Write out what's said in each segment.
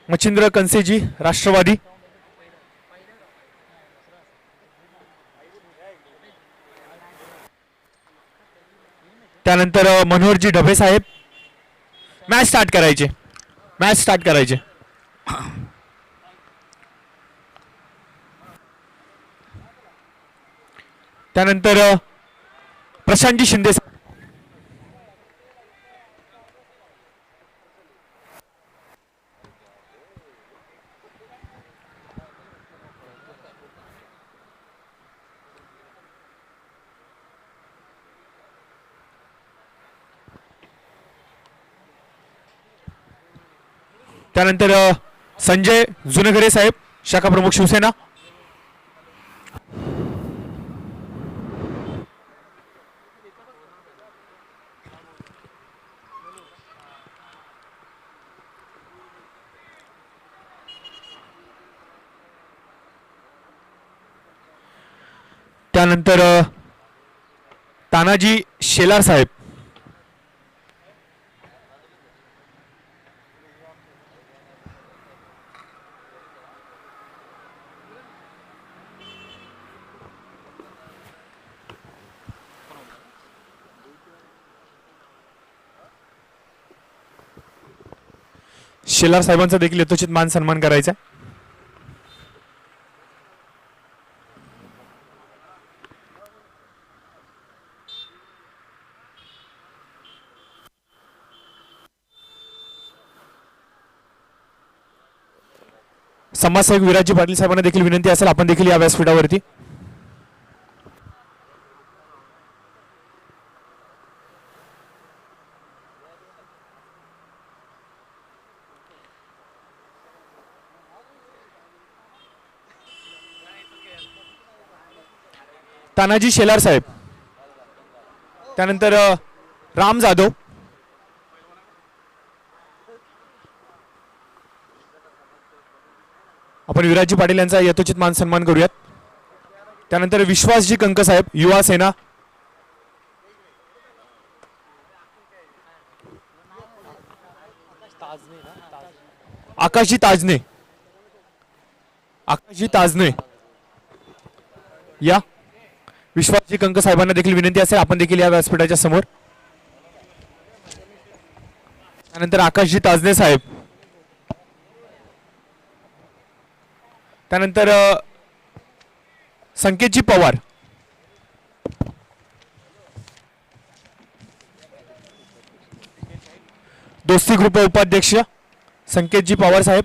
मच्छिंद्र कनसेजी राष्ट्रवादी, त्यानंतर मनोहरजी ढबे साहेब. Match start करायचे, match start करायचे. त्यानंतर प्रशांतजी शिंदे. त्यानंतर संजय जुनघरे साहेब, शाखा प्रमुख शिवसेना. त्यानंतर तानाजी शेलार साहेब. शेलार साहेबांचा देखील यथोचित मान सन्मान करायचा. समाजसेवक विराजी पाटील साहेबांना देखील विनंती असेल आपण देखील या व्यासपीठावरती. तानाजी शेलार साहेब, त्यानंतर राम जाधव. आपण विराजी पाटील यांचा यथोचित मान सन्मान करूयात. त्यानंतर विश्वासजी कंक साहेब, युवा सेना. आकाशजी ताजने, आकाशजी ताजने या. विश्वासजी कंक साहेबांना देखील विनंती असेल आपण देखील या व्यासपीठाच्या समोर. त्यानंतर आकाशजी ताजने साहेब. त्यानंतर संकेतजी पवार. दोस्ती ग्रुप उपाध्यक्ष संकेतजी पवार साहेब.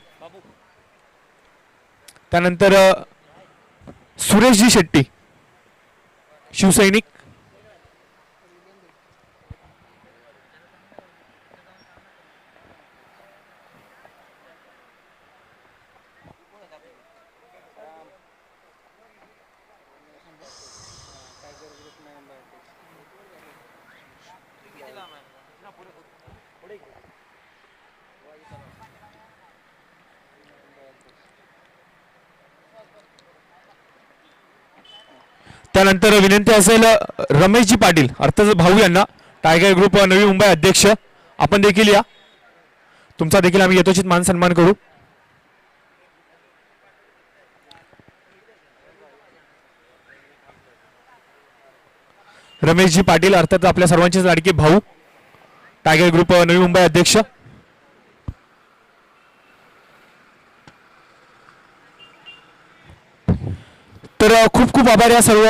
त्यानंतर सुरेशजी शेट्टी, शिवसैनिक. त्यानंतर विनंती असेल रमेशजी पाटील अर्थात भाऊ यांना, टायगर ग्रुप नवी मुंबई अध्यक्ष आपण देखील या. तुमचा देखील आम्ही यथोचित मान सन्मान करू. रमेशजी पाटील अर्थात आपल्या सर्वांचेच लाडके भाऊ, टायगर ग्रुप नवी मुंबई अध्यक्ष. तर खूप खूप आभार या सर्व.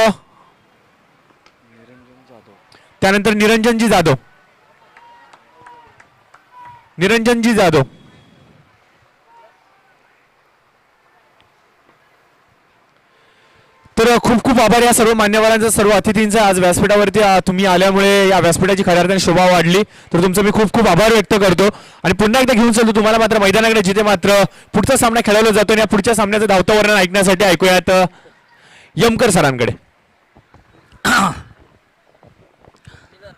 त्यानंतर निरंजनजी जाधव, निरंजनजी जाधव. तर खूप खूप आभार या सर्व मान्यवरांचा, सर्व अतिथींचा. आज व्यासपीठावरती तुम्ही आल्यामुळे या व्यासपीठाची खऱ्या अर्थाने शोभा वाढली. तर तुमचं मी खूप खूप आभार व्यक्त करतो आणि पुन्हा एकदा घेऊन चलतो तुम्हाला मात्र मैदानाकडे, जिथे मात्र पुढचा सामना खेळवला जातो. आणि या पुढच्या सामन्याचं धावतं वर्णन ऐकण्यासाठी ऐकूयात यमकर सरांकडे.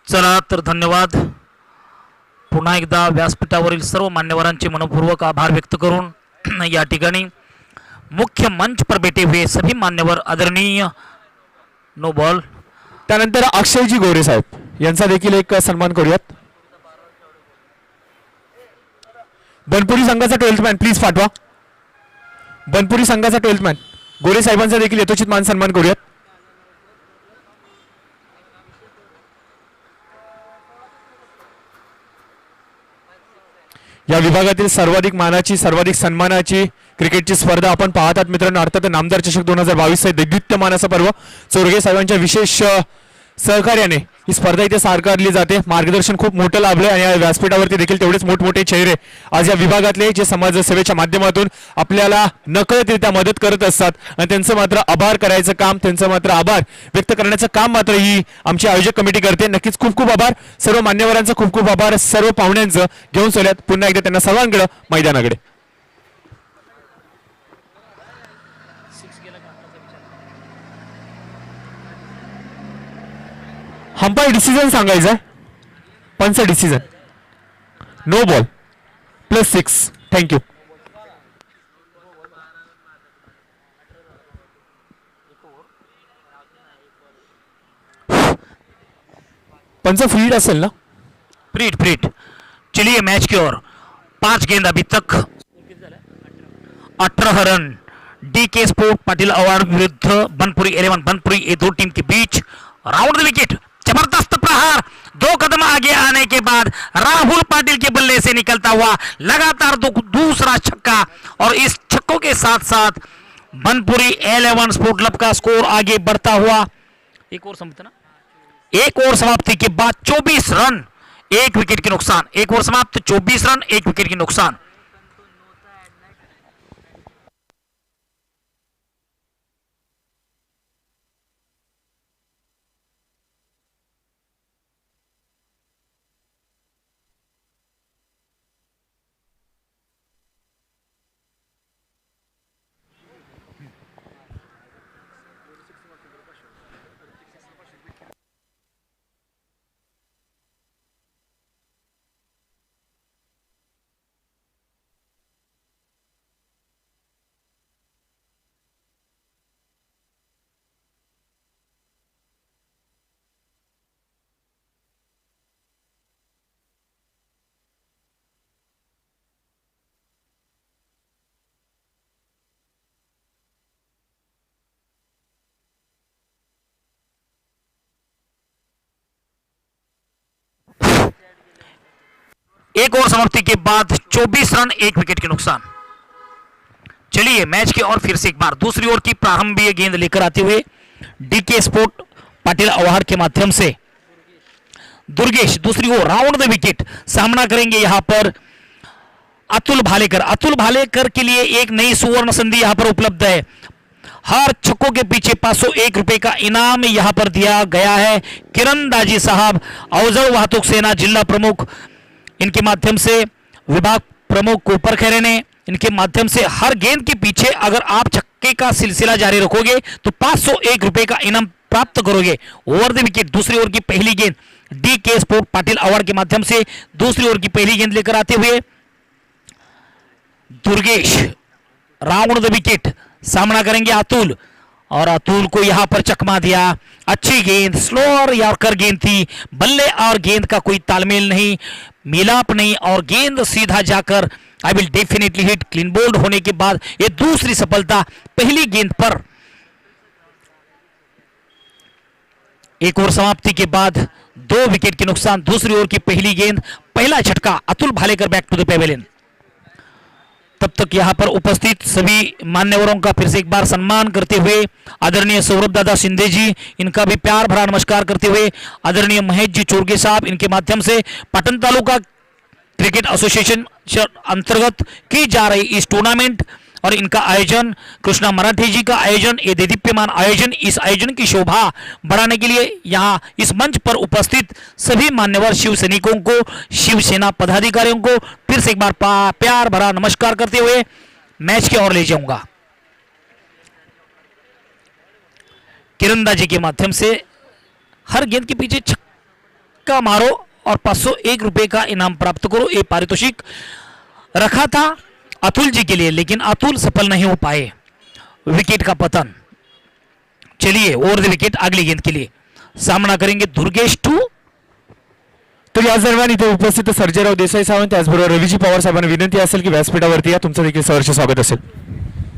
चला तर धन्यवाद. पुन्हा एकदा व्यासपीठावरील सर्व मान्यवरांचे मनपूर्वक आभार व्यक्त करून या ठिकाणी मुख्य मंच पर बैठे हुए सभी मान्यवर आदरणीय नो बॉल. त्यानंतर अक्षयजी गोरे साहेब यांचा देखील एक सन्मान करूयात. बनपुरी संघाचा 12th मॅन प्लीज पाठवा. बनपुरी संघाचा 12th मॅन गोरे साहेबांचा देखील यथोचित मान सन्मान करूयात. या विभागातील सर्वाधिक मानाची सर्वाधिक सन्मानाची क्रिकेटची स्पर्धा आपण पाहतात मित्रांनो. अर्थात नामदार चषक 2022 हे दैदिप्यमानाचं पर्व चोरगे साहेबांच्या विशेष सहकार्याने ही स्पर्धा इथे साकारली जाते. मार्गदर्शन खूप मोठं लाभलंय आणि या व्यासपीठावरती देखील तेवढेच मोठमोठे चेहरे आज या विभागातले जे समाजसेवेच्या माध्यमातून आपल्याला नकळतरित्या मदत करत असतात आणि त्यांचं मात्र आभार करायचं काम, त्यांचं मात्र आभार व्यक्त करण्याचं काम मात्र ही आमची आयोजक कमिटी करते. नक्कीच खूप खूप आभार सर्व मान्यवरांचं, खूप खूप आभार सर्व पाहुण्यांचं. घेऊन चलूयात पुन्हा एकदा त्यांना सर्वांकडे मैदानाकडे. अंपायर डिसिजन सांगायचं आहे. पंच डिसिजन नो बॉल +6. थँक्यू. पंच फ्रीड असेल ना. फ्रीट. चलिए मैच की ओर. 5 गेंद अभी तक, 18 run. DK sport Patil award विरुद्ध बनपुरी 11 बनपुरी, ये दो टीम के बीच. राउंड द विकेट, जबरदस्त प्रहार. 2 कदम आगे आने के बाद राहुल पाटिल के बल्ले से निकलता हुआ लगातार दूसरा छक्का और इस छक्कों के साथ साथ बनपुरी 11 स्पोर्ट क्लब का स्कोर आगे बढ़ता हुआ. एक और समाप्ति के बाद 24 रन, 1 विकेट के नुकसान. एक और समाप्त, 24 रन, 1 विकेट के नुकसान. एक और समाप्ति के बाद 24 रन, 1 विकेट के नुकसान. चलिए मैच की ओर फिर से एक बार. दूसरी ओर की प्रारंभीय गेंद लेकर आते हुए DK स्पोर्ट पाटिल अवार्ड के माध्यम से दुर्गेश. दूसरी ओर राउंड द विकेट, सामना करेंगे यहां पर अतुल भालेकर. अतुल भालेकर के लिए एक नई सुवर्ण संधि यहां पर उपलब्ध है. हर छक्कों के पीछे 501 रुपए का इनाम यहां पर दिया गया है. किरण दाजी साहब, अवजड़ वाहतूक सेना जिला प्रमुख, इनके माध्यम से विभाग प्रमुख कोपर खैरे ने, इनके माध्यम से हर गेंद के पीछे अगर आप छक्के का सिलसिला जारी रखोगे तो 501 रुपए का इनाम प्राप्त करोगे. ओवर द विकेट, दूसरी ओवर की पहली गेंद DK स्पोर्ट पाटिल अवार्ड के माध्यम से दूसरी ओवर की पहली गेंद लेकर आते हुए दुर्गेश. राउंड द विकेट, सामना करेंगे अतुल और अतुल को यहां पर चकमा दिया. अच्छी गेंद, स्लो और यॉर्कर गेंद थी. बल्ले और गेंद का कोई तालमेल नहीं, मिलाप नहीं और गेंद सीधा जाकर I will definitely hit. Clean bowled होने के बाद ये दूसरी सफलता पहली गेंद पर. एक और समाप्ति के बाद 2 विकेट के नुकसान. दूसरी ओवर की पहली गेंद, पहला झटका. Atul Bhalekar back to the pavilion. तब तक यहां पर उपस्थित सभी मान्यवरों का फिर से एक बार सम्मान करते हुए आदरणीय सौरभ दादा शिंदे जी, इनका भी प्यार भरा नमस्कार करते हुए आदरणीय महेश जी चोरगे साहब, इनके माध्यम से पाटन तालुका क्रिकेट एसोसिएशन अंतर्गत की जा रही इस टूर्नामेंट और इनका आयोजन, कृष्णा मराठी जी का आयोजन, ये देदीप्यमान आयोजन, इस आयोजन की शोभा बढ़ाने के लिए यहाँ इस मंच पर उपस्थित सभी मान्यवर शिव सैनिकों को, शिवसेना पदाधिकारियों को फिर से एक बार प्यार भरा नमस्कार करते हुए मैच की ओर ले जाऊंगा. किरणदा जी के माध्यम से हर गेंद के पीछे छक्का मारो और 501 रुपए का इनाम प्राप्त करो, ये पारितोषिक रखा था अतुल जी के लिए, लेकिन अतुल सफल नहीं हो पाए. विकेट का पतन. चलिए ओवर द विकेट अगली गेंद के लिए सामना करेंगे दुर्गेश 2 तर याच दरम्यान इथे उपस्थित सर्जेराव देसाई सावंत त्याचबरोबर रवीजी पवार साहेबांना विनंती असेल की व्यासपीठावरती या, तुमचं देखील सहर्ष स्वागत असेल.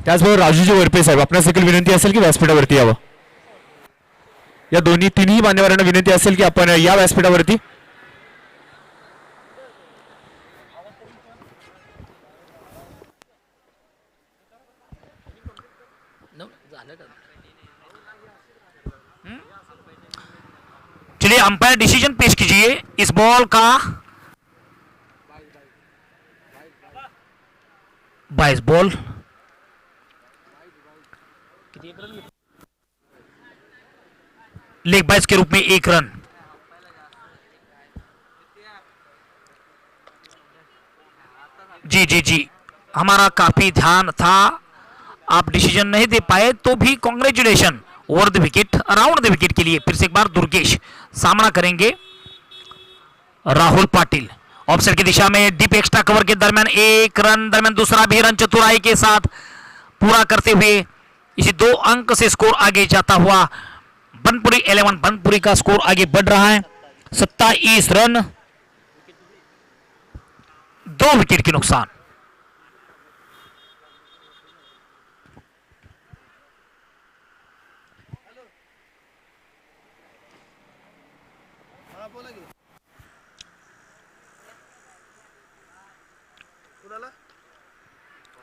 त्याचबरोबर राजूजी वरपे साहेब आपणास देखील विनंती असेल की व्यासपीठावरती यावं. या तिन्ही मान्यवरांना विनंती असेल की आपण या व्यासपीठावरती. चलिए अंपायर डिसीजन पेश कीजिए इस बॉल का. 22 बॉल. लेग बाइज के रूप में 1 रन. जी जी जी, हमारा काफी ध्यान था, आप डिसीजन नहीं दे पाए तो भी congratulation. Over the wicket, around the wicket के लिए फिर से एक बार दुर्गेश सामना करेंगे राहुल पाटिल. ऑफसाइड की दिशा में डीप एक्स्ट्रा कवर के दरमियान 1 रन, दरमियान दूसरा भी रन चतुराई के साथ पूरा करते हुए इसी 2 अंक से स्कोर आगे जाता हुआ बनपुरी 11 बनपुरी का स्कोर आगे बढ़ रहा है. 27 रन, 2 विकेट के नुकसान.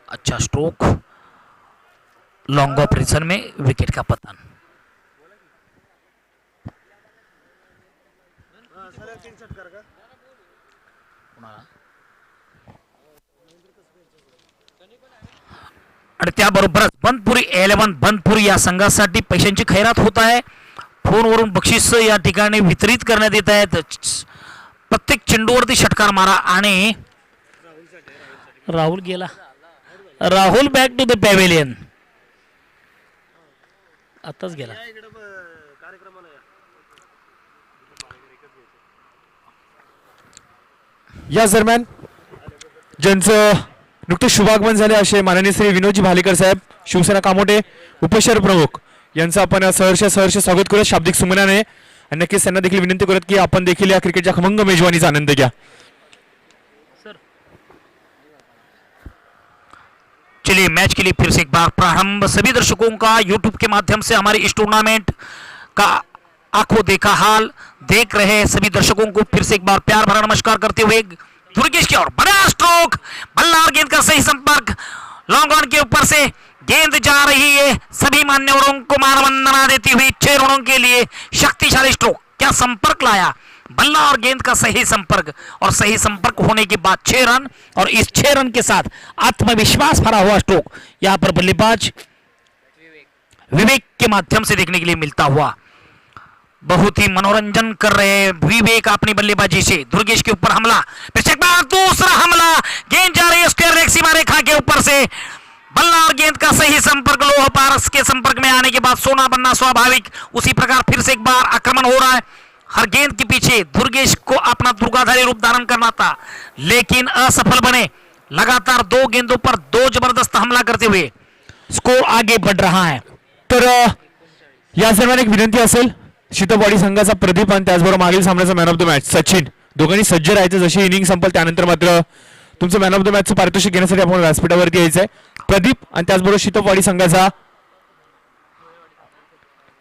अच्छा स्ट्रोक, लॉन्ग ऑपरेशन में विकेट का पतन. आणि त्याबरोबरच बनपुरी 11 बनपुरी या संघासाठी पैशांची खैरात होत आहे. फोनवरून बक्षीस या ठिकाणी वितरित करण्यात येत आहेत. प्रत्येक चेंडूवरती षटकार मारा. आणि राहुल गेला. Rahul back to the pavilion. आताच गेला. याच दरम्यान ज्यांचं नुकतेच शुभागमन झाले असे माननीय श्री विनोदजी भालेकर साहेब शिवसेना कामोटे उपशहर प्रमुख यांचं आपण सहर्ष स्वागत करूया शाब्दिक सुमनाने. आणि नक्कीच त्यांना देखील विनंती करत की आपण देखील या क्रिकेटच्या खमंग मेजवानीचा आनंद घ्या. चलिए मैच के लिए फिर से एक बार प्रारंभ. सभी दर्शकों का यूट्यूब के माध्यम से हमारे इस टूर्नामेंट का आंखों देखा हाल देख रहे हैं सभी दर्शकों को फिर से एक बार प्यार भरा नमस्कार करते हुए दुर्गेश की ओर बड़ा स्ट्रोक, बल्ला और गेंद का सही संपर्क, लॉन्ग ऑन के ऊपर से गेंद जा रही है. सभी मान्यवरों को मानवंदना देती हुई 6 रनों के लिए शक्तिशाली स्ट्रोक. क्या संपर्क लाया, बल्ला और गेंद का सही संपर्क, और सही संपर्क होने के बाद 6 रन, और इस 6 रन के साथ आत्मविश्वास भरा हुआ स्ट्रोक यहां पर बल्लेबाज विवेक के माध्यम से देखने के लिए मिलता हुआ. बहुत ही मनोरंजन कर रहे हैं विवेक अपनी बल्लेबाजी से. दुर्गेश के ऊपर हमला, फिर से एक बार दूसरा हमला, गेंद जा रही है स्क्वायर लेग सीमा रेखा के ऊपर से. बल्ला और गेंद का सही संपर्क, लोह पारस के संपर्क में आने के बाद सोना बनना स्वाभाविक. उसी प्रकार फिर से एक बार आक्रमण हो रहा है. हर गेंद के पीछे दुर्गेश को अपना दुर्गाधारी रूप धारण करना था, लेकिन असफल बने. लगातार 2 गेंदों पर 2 जबरदस्त हमला करते हुए स्कोर आगे बढ़ रहा है. तर या दरम्यान एक विनंती असेल, शीतपवाडी संघाचा प्रदीप आणि त्याचबरोबर मागील सामन्याचा man of the match Sachin दोघांनी सज्ज राहायचं. जशी इनिंग संपल त्यानंतर मात्र तुमचं मॅन ऑफ द मॅचचं पारितोषिक घेण्यासाठी आपण व्यासपीठावरती यायचंय. प्रदीप आणि त्याचबरोबर शीतपवाडी संघाचा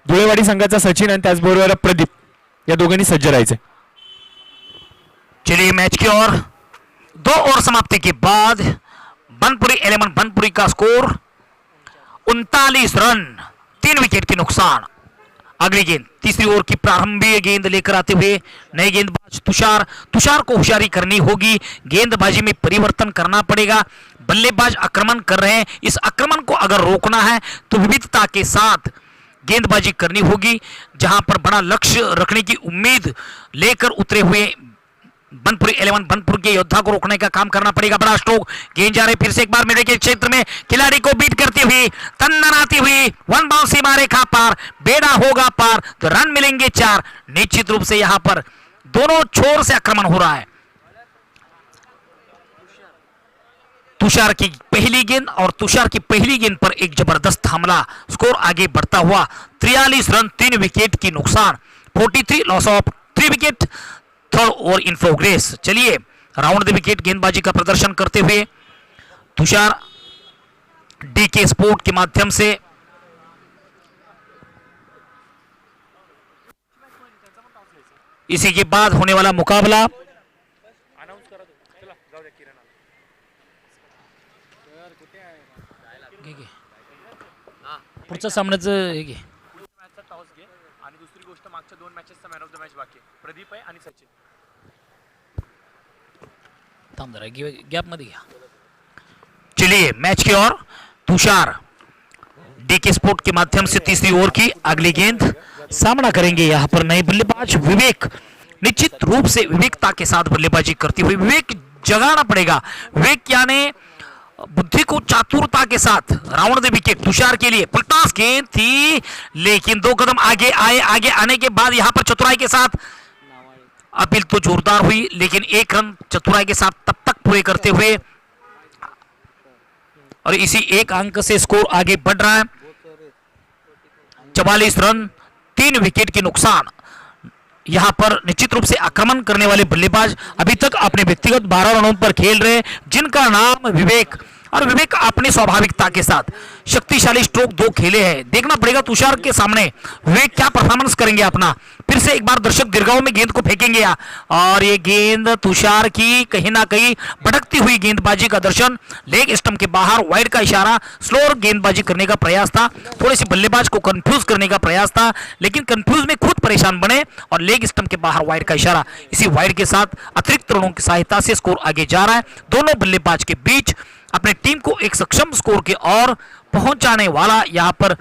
धुळेवाडी संघाचा सचिन आणि त्याचबरोबर प्रदीप या दोघांनी सज्ज राहायचंय. चलिए मैच की ओर 2 ओवर समाप्ति के बाद बनपुरी 11 बनपुरी का स्कोर 39 रन, 3 विकेट के नुकसान. अगली गेंद तीसरी ओवर की प्रारंभिक गेंद लेकर आते हुए नए गेंदबाज तुषार को होशियारी करनी होगी. गेंदबाजी में परिवर्तन करना पड़ेगा. बल्लेबाज आक्रमण कर रहे हैं, इस आक्रमण को अगर रोकना है तो विविधता के साथ गेंदबाजी करनी होगी. जहां पर बड़ा लक्ष्य रखने की उम्मीद लेकर उतरे हुए बनपुरी 11 बनपुर के योद्धा को रोकने का काम करना पड़ेगा. बड़ा स्ट्रोक, गेंद जा रहे फिर से एक बार मिडल के क्षेत्र में खिलाड़ी को बीट करती हुई तन्नाती हुई 1 बाउंस सीमा रेखा पार, बेड़ा होगा पार तो रन मिलेंगे 4. निश्चित रूप से यहां पर दोनों छोर से आक्रमण हो रहा है. तुषार की पहली गेंद और तुषार की पहली गेंद पर एक जबरदस्त हमला. स्कोर आगे बढ़ता हुआ 43 रन, 3 विकेट की नुकसान. 43 loss of 3 wicket. Third over in progress. चलिए राउंड द विकेट गेंदबाजी का प्रदर्शन करते हुए तुषार डीके स्पोर्ट के माध्यम से इसी के बाद होने वाला मुकाबला पुढच्या सामन्याचं हे घे. टॉस घे आणि दुसरी गोष्ट मागच्या 2 मॅचेसचा मॅन ऑफ द मॅच बाकी आहे. प्रदीप आहे आणि सचिन. थांब जरा गैप मध्ये घ्या. चलिए मैच की ओर तुषार डीके स्पोर्ट के माध्यम से तीसरी ओवर की अगली गेंद सामना करेंगे यहाँ पर नए बल्लेबाज विवेक. निश्चित रूप से विवेकता के साथ बल्लेबाजी करते हुए विवेक जगाना पड़ेगा. विवेक यानी बुद्धि को चातुरता के साथ राउंड द विकेट तुषार के लिए. पलटास गेंद थी लेकिन 2 कदम आगे आए. आगे आने के बाद यहां पर चतुराई के साथ अपील तो जोरदार हुई लेकिन 1 रन चतुराई के साथ तब तक पूरे करते हुए और इसी 1 अंक से स्कोर आगे बढ़ रहा है. 44 रन 3 विकेट के नुकसान. यहां पर निश्चित रूप से आक्रमण करने वाले बल्लेबाज अभी तक अपने व्यक्तिगत 12 रनों पर खेल रहे जिनका नाम विवेक. और विवेक अपनी स्वाभाविकता के साथ शक्तिशाली स्ट्रोक 2 खेले हैं. देखना पड़ेगा तुषार के सामने विवेक क्या परफॉर्मेंस करेंगे अपना. फिर से एक बार दर्शक दीर्घाओं में गेंद को फेंकेंगे और ये गेंद तुषार की कहीं ना कहीं भटकती हुई गेंदबाजी का दर्शन. लेग स्टंप के बाहर वाइड का इशारा. स्लोअर गेंदबाजी करने का प्रयास था. थोड़ी सी बल्लेबाज को कंफ्यूज करने का प्रयास था लेकिन कंफ्यूज में खुद परेशान बने और लेग स्टंप के बाहर वाइड का इशारा. इसी वाइड के साथ अतिरिक्त रनों की सहायता से स्कोर आगे जा रहा है. दोनों बल्लेबाज के बीच अपने टीम को एक सक्षम स्कोर के ओर पहुंचाने वाला यहां पर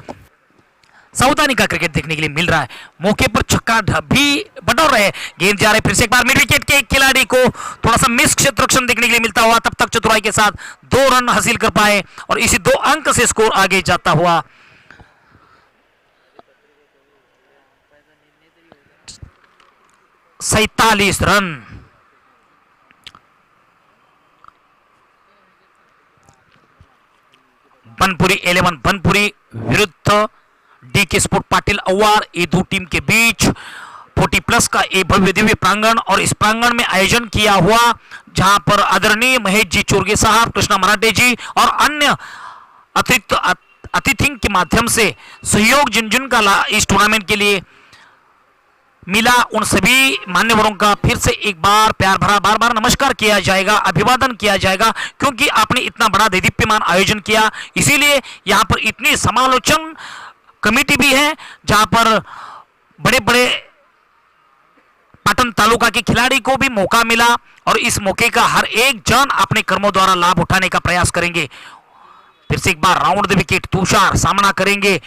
सावधानी का क्रिकेट देखने के लिए मिल रहा है. मौके पर छक्का भी बटोर रहे. गेंद जा रहे फिर से एक बार मिड विकेट के एक खिलाड़ी को थोड़ा सा मिस क्षेत्र रक्षण देखने के लिए मिलता हुआ. तब तक चतुराई के साथ 2 रन हासिल कर पाए और इसी 2 अंक से स्कोर आगे जाता हुआ 47 रन. बनपुरी 11 बनपुरी विरुद्ध डीके स्पोर्ट पाटिल अवार. ये 2 टीम के बीच 40 प्लस का एक भव्य दिव्य प्रांगण और इस प्रांगण में आयोजन किया हुआ जहां पर आदरणीय महेश जी चोरगे साहब, कृष्णा मराठे जी और अन्य अतिरिक्त अतिथि के माध्यम से सहयोग जिन का इस टूर्नामेंट के लिए मिला उन सभी मान्यवरों का फिर से एक बार प्यार भरा बार बार नमस्कार किया जाएगा, अभिवादन किया जाएगा क्योंकि आपने इतना बड़ा देदीप्यमान आयोजन किया. इसीलिए यहां पर इतनी समालोचन कमेटी भी है जहां पर बड़े बड़े पाटन तालुका के खिलाड़ी को भी मौका मिला और इस मौके का हर एक जन अपने कर्मों द्वारा लाभ उठाने का प्रयास करेंगे. फिर से एक बार राउंड द विकेट तुषार सामना करेंगे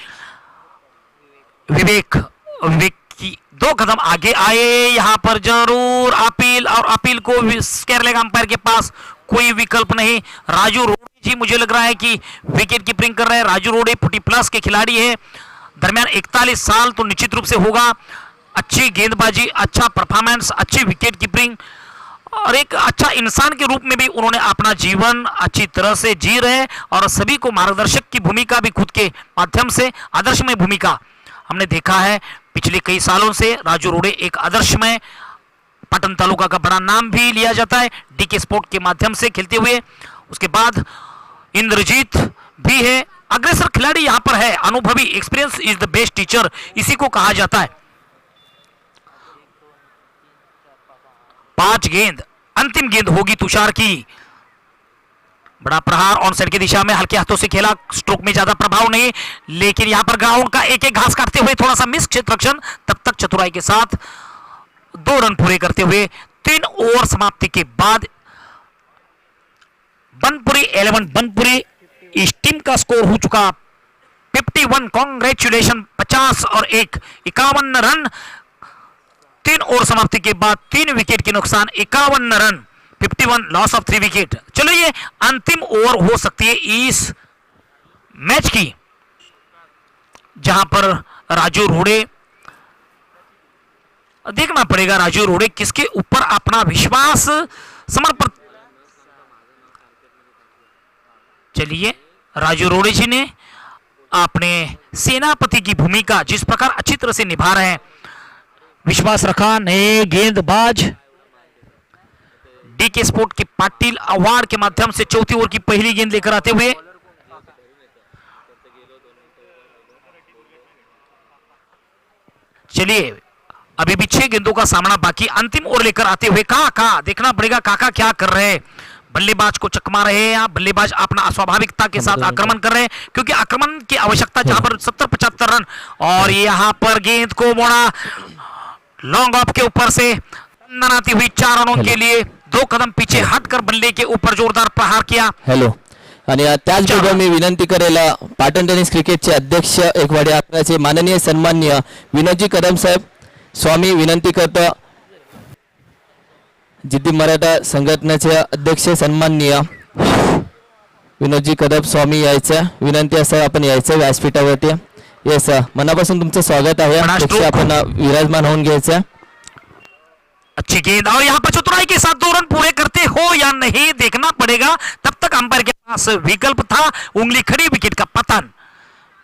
विवेक. विवेक की 2 कदम आगे आए. यहां पर जरूर अपील और अपील को केयर लेग अंपायर के पास कोई विकल्प नहीं. राजू रोडे जी मुझे लग रहा है कि विकेट कीपिंग कर रहे हैं. राजू रोडे 40 प्लस के खिलाड़ी है. दरमियान 41 साल तो निश्चित रूप से होगा. अच्छी गेंदबाजी, अच्छा परफॉर्मेंस, अच्छी विकेट कीपिंग और एक अच्छा इंसान के रूप में भी उन्होंने अपना जीवन अच्छी तरह से जी रहे और सभी को मार्गदर्शक की भूमिका भी खुद के माध्यम से आदर्शमय भूमिका हमने देखा है पिछले कई सालों से. राजू रोडे एक आदर्शमय पाटन तालुका का बड़ा नाम भी लिया जाता है डीके स्पोर्ट के माध्यम से खेलते हुए. उसके बाद इंद्रजीत भी है. अग्रेसर खिलाड़ी यहां पर है. अनुभवी, experience is the best teacher इसी को कहा जाता है. 5 गेंद, अंतिम गेंद होगी तुषार की. बड़ा प्रहार ऑन साइड की दिशा में हल्के हाथों से खेला. स्ट्रोक में ज्यादा प्रभाव नहीं लेकिन यहां पर ग्राउंड का एक एक घास काटते हुए थोड़ा सा मिस क्षेत्र रक्षण. तब तक चतुराई के साथ 2 रन पूरे करते हुए 3 ओवर समाप्ति के बाद बनपुरी 11 बनपुरी इस टीम का स्कोर हो चुका 51. कांग्रेचुलेशन. 50 और 1 51 रन. 3 ओवर समाप्ति के बाद 3 विकेट के नुकसान 51 रन. 51 loss of 3 wicket. चलो ये अंतिम ओवर हो सकती है इस मैच की जहां पर राजू रोडे, देखना पड़ेगा राजू रोडे किसके ऊपर अपना विश्वास समर्पित. चलिए राजू रोडे जी ने अपने सेनापति की भूमिका जिस प्रकार अच्छी तरह से निभा रहे हैं, विश्वास रखा. नए गेंदबाज डीके स्पोर्ट के पाटिल अवार्ड के माध्यम से चौथी ओवर की पहली गेंद लेकर आते हुए चलिए अभी भी 6 गेंदों का सामना बाकी, अंतिम ओवर लेकर आते हुए काका, देखना पड़ेगा काका क्या कर रहे हैं। बल्लेबाज को चकमा रहे हैं, बल्लेबाज अपना अस्वाभाविकता के साथ आक्रमण कर रहे हैं क्योंकि आक्रमण की आवश्यकता जहां पर 70-75 रन, और यहां पर गेंद को मोड़ा लॉन्ग ऑफ के ऊपर से टंडन आती हुई 4 रनों के लिए 2 कदम पीछे हटकर बल्ले के ऊपर जोरदार प्रहार किया। हॅलो आणि त्याचबरोबर मी विनंती करेल पाटण टेनिस क्रिकेटचे अध्यक्ष एकवाडे आपल्याचे माननीय सन्माननीय विनोदजी कदम साहेब स्वामी विनंती करतो, जिद्दी मराठा संघटनेचे अध्यक्ष सन्माननीय विनोदजी कदम स्वामी यायचं विनंती असं आपण यायचं व्यासपीठावरती. येस मनापासून तुमचं स्वागत आहे. आपण विराजमान होऊन घ्यायचं. अच्छी गेंद और यहाँ पर चतुराई के साथ 2 रन पूरे करते हो या नहीं देखना पड़ेगा, तब तक अंपायर के पास विकल्प था, उंगली खड़ी, विकेट का पतन।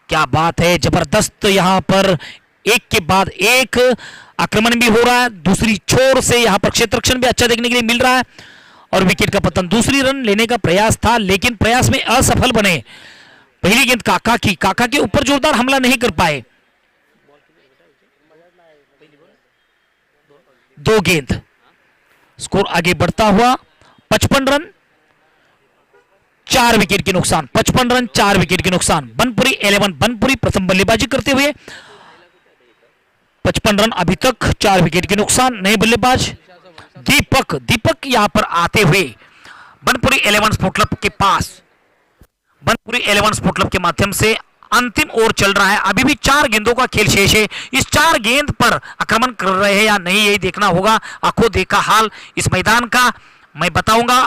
क्या बात है, जबरदस्त यहाँ पर एक के बाद एक आक्रमण भी हो रहा है, दूसरी छोर से यहाँ पर क्षेत्ररक्षण भी अच्छा देखने के लिए मिल रहा है और विकेट का पतन। दूसरी रन लेने का प्रयास था लेकिन प्रयास में असफल बने। पहली गेंद काका के ऊपर जोरदार हमला नहीं कर पाए। 2 गेंद, स्कोर आगे बढ़ता हुआ 55 रन 4 विकेट के नुकसान, 55 रन 4 विकेट के नुकसान। बनपुरी 11 बनपुरी प्रथम बल्लेबाजी करते हुए 55 रन अभी तक 4 विकेट के नुकसान। नए बल्लेबाज दीपक यहां पर आते हुए बनपुरी 11 स्पोर्ट क्लब के पास, बनपुरी 11 स्पोर्ट क्लब के माध्यम से अंतिम ओवर चल रहा है। अभी भी 4 गेंदों का खेल शेष है, इस 4 गेंद पर आक्रमण कर रहे हैं या नहीं यही देखना होगा। आंखों देखा हाल इस मैदान का मैं बताऊंगा,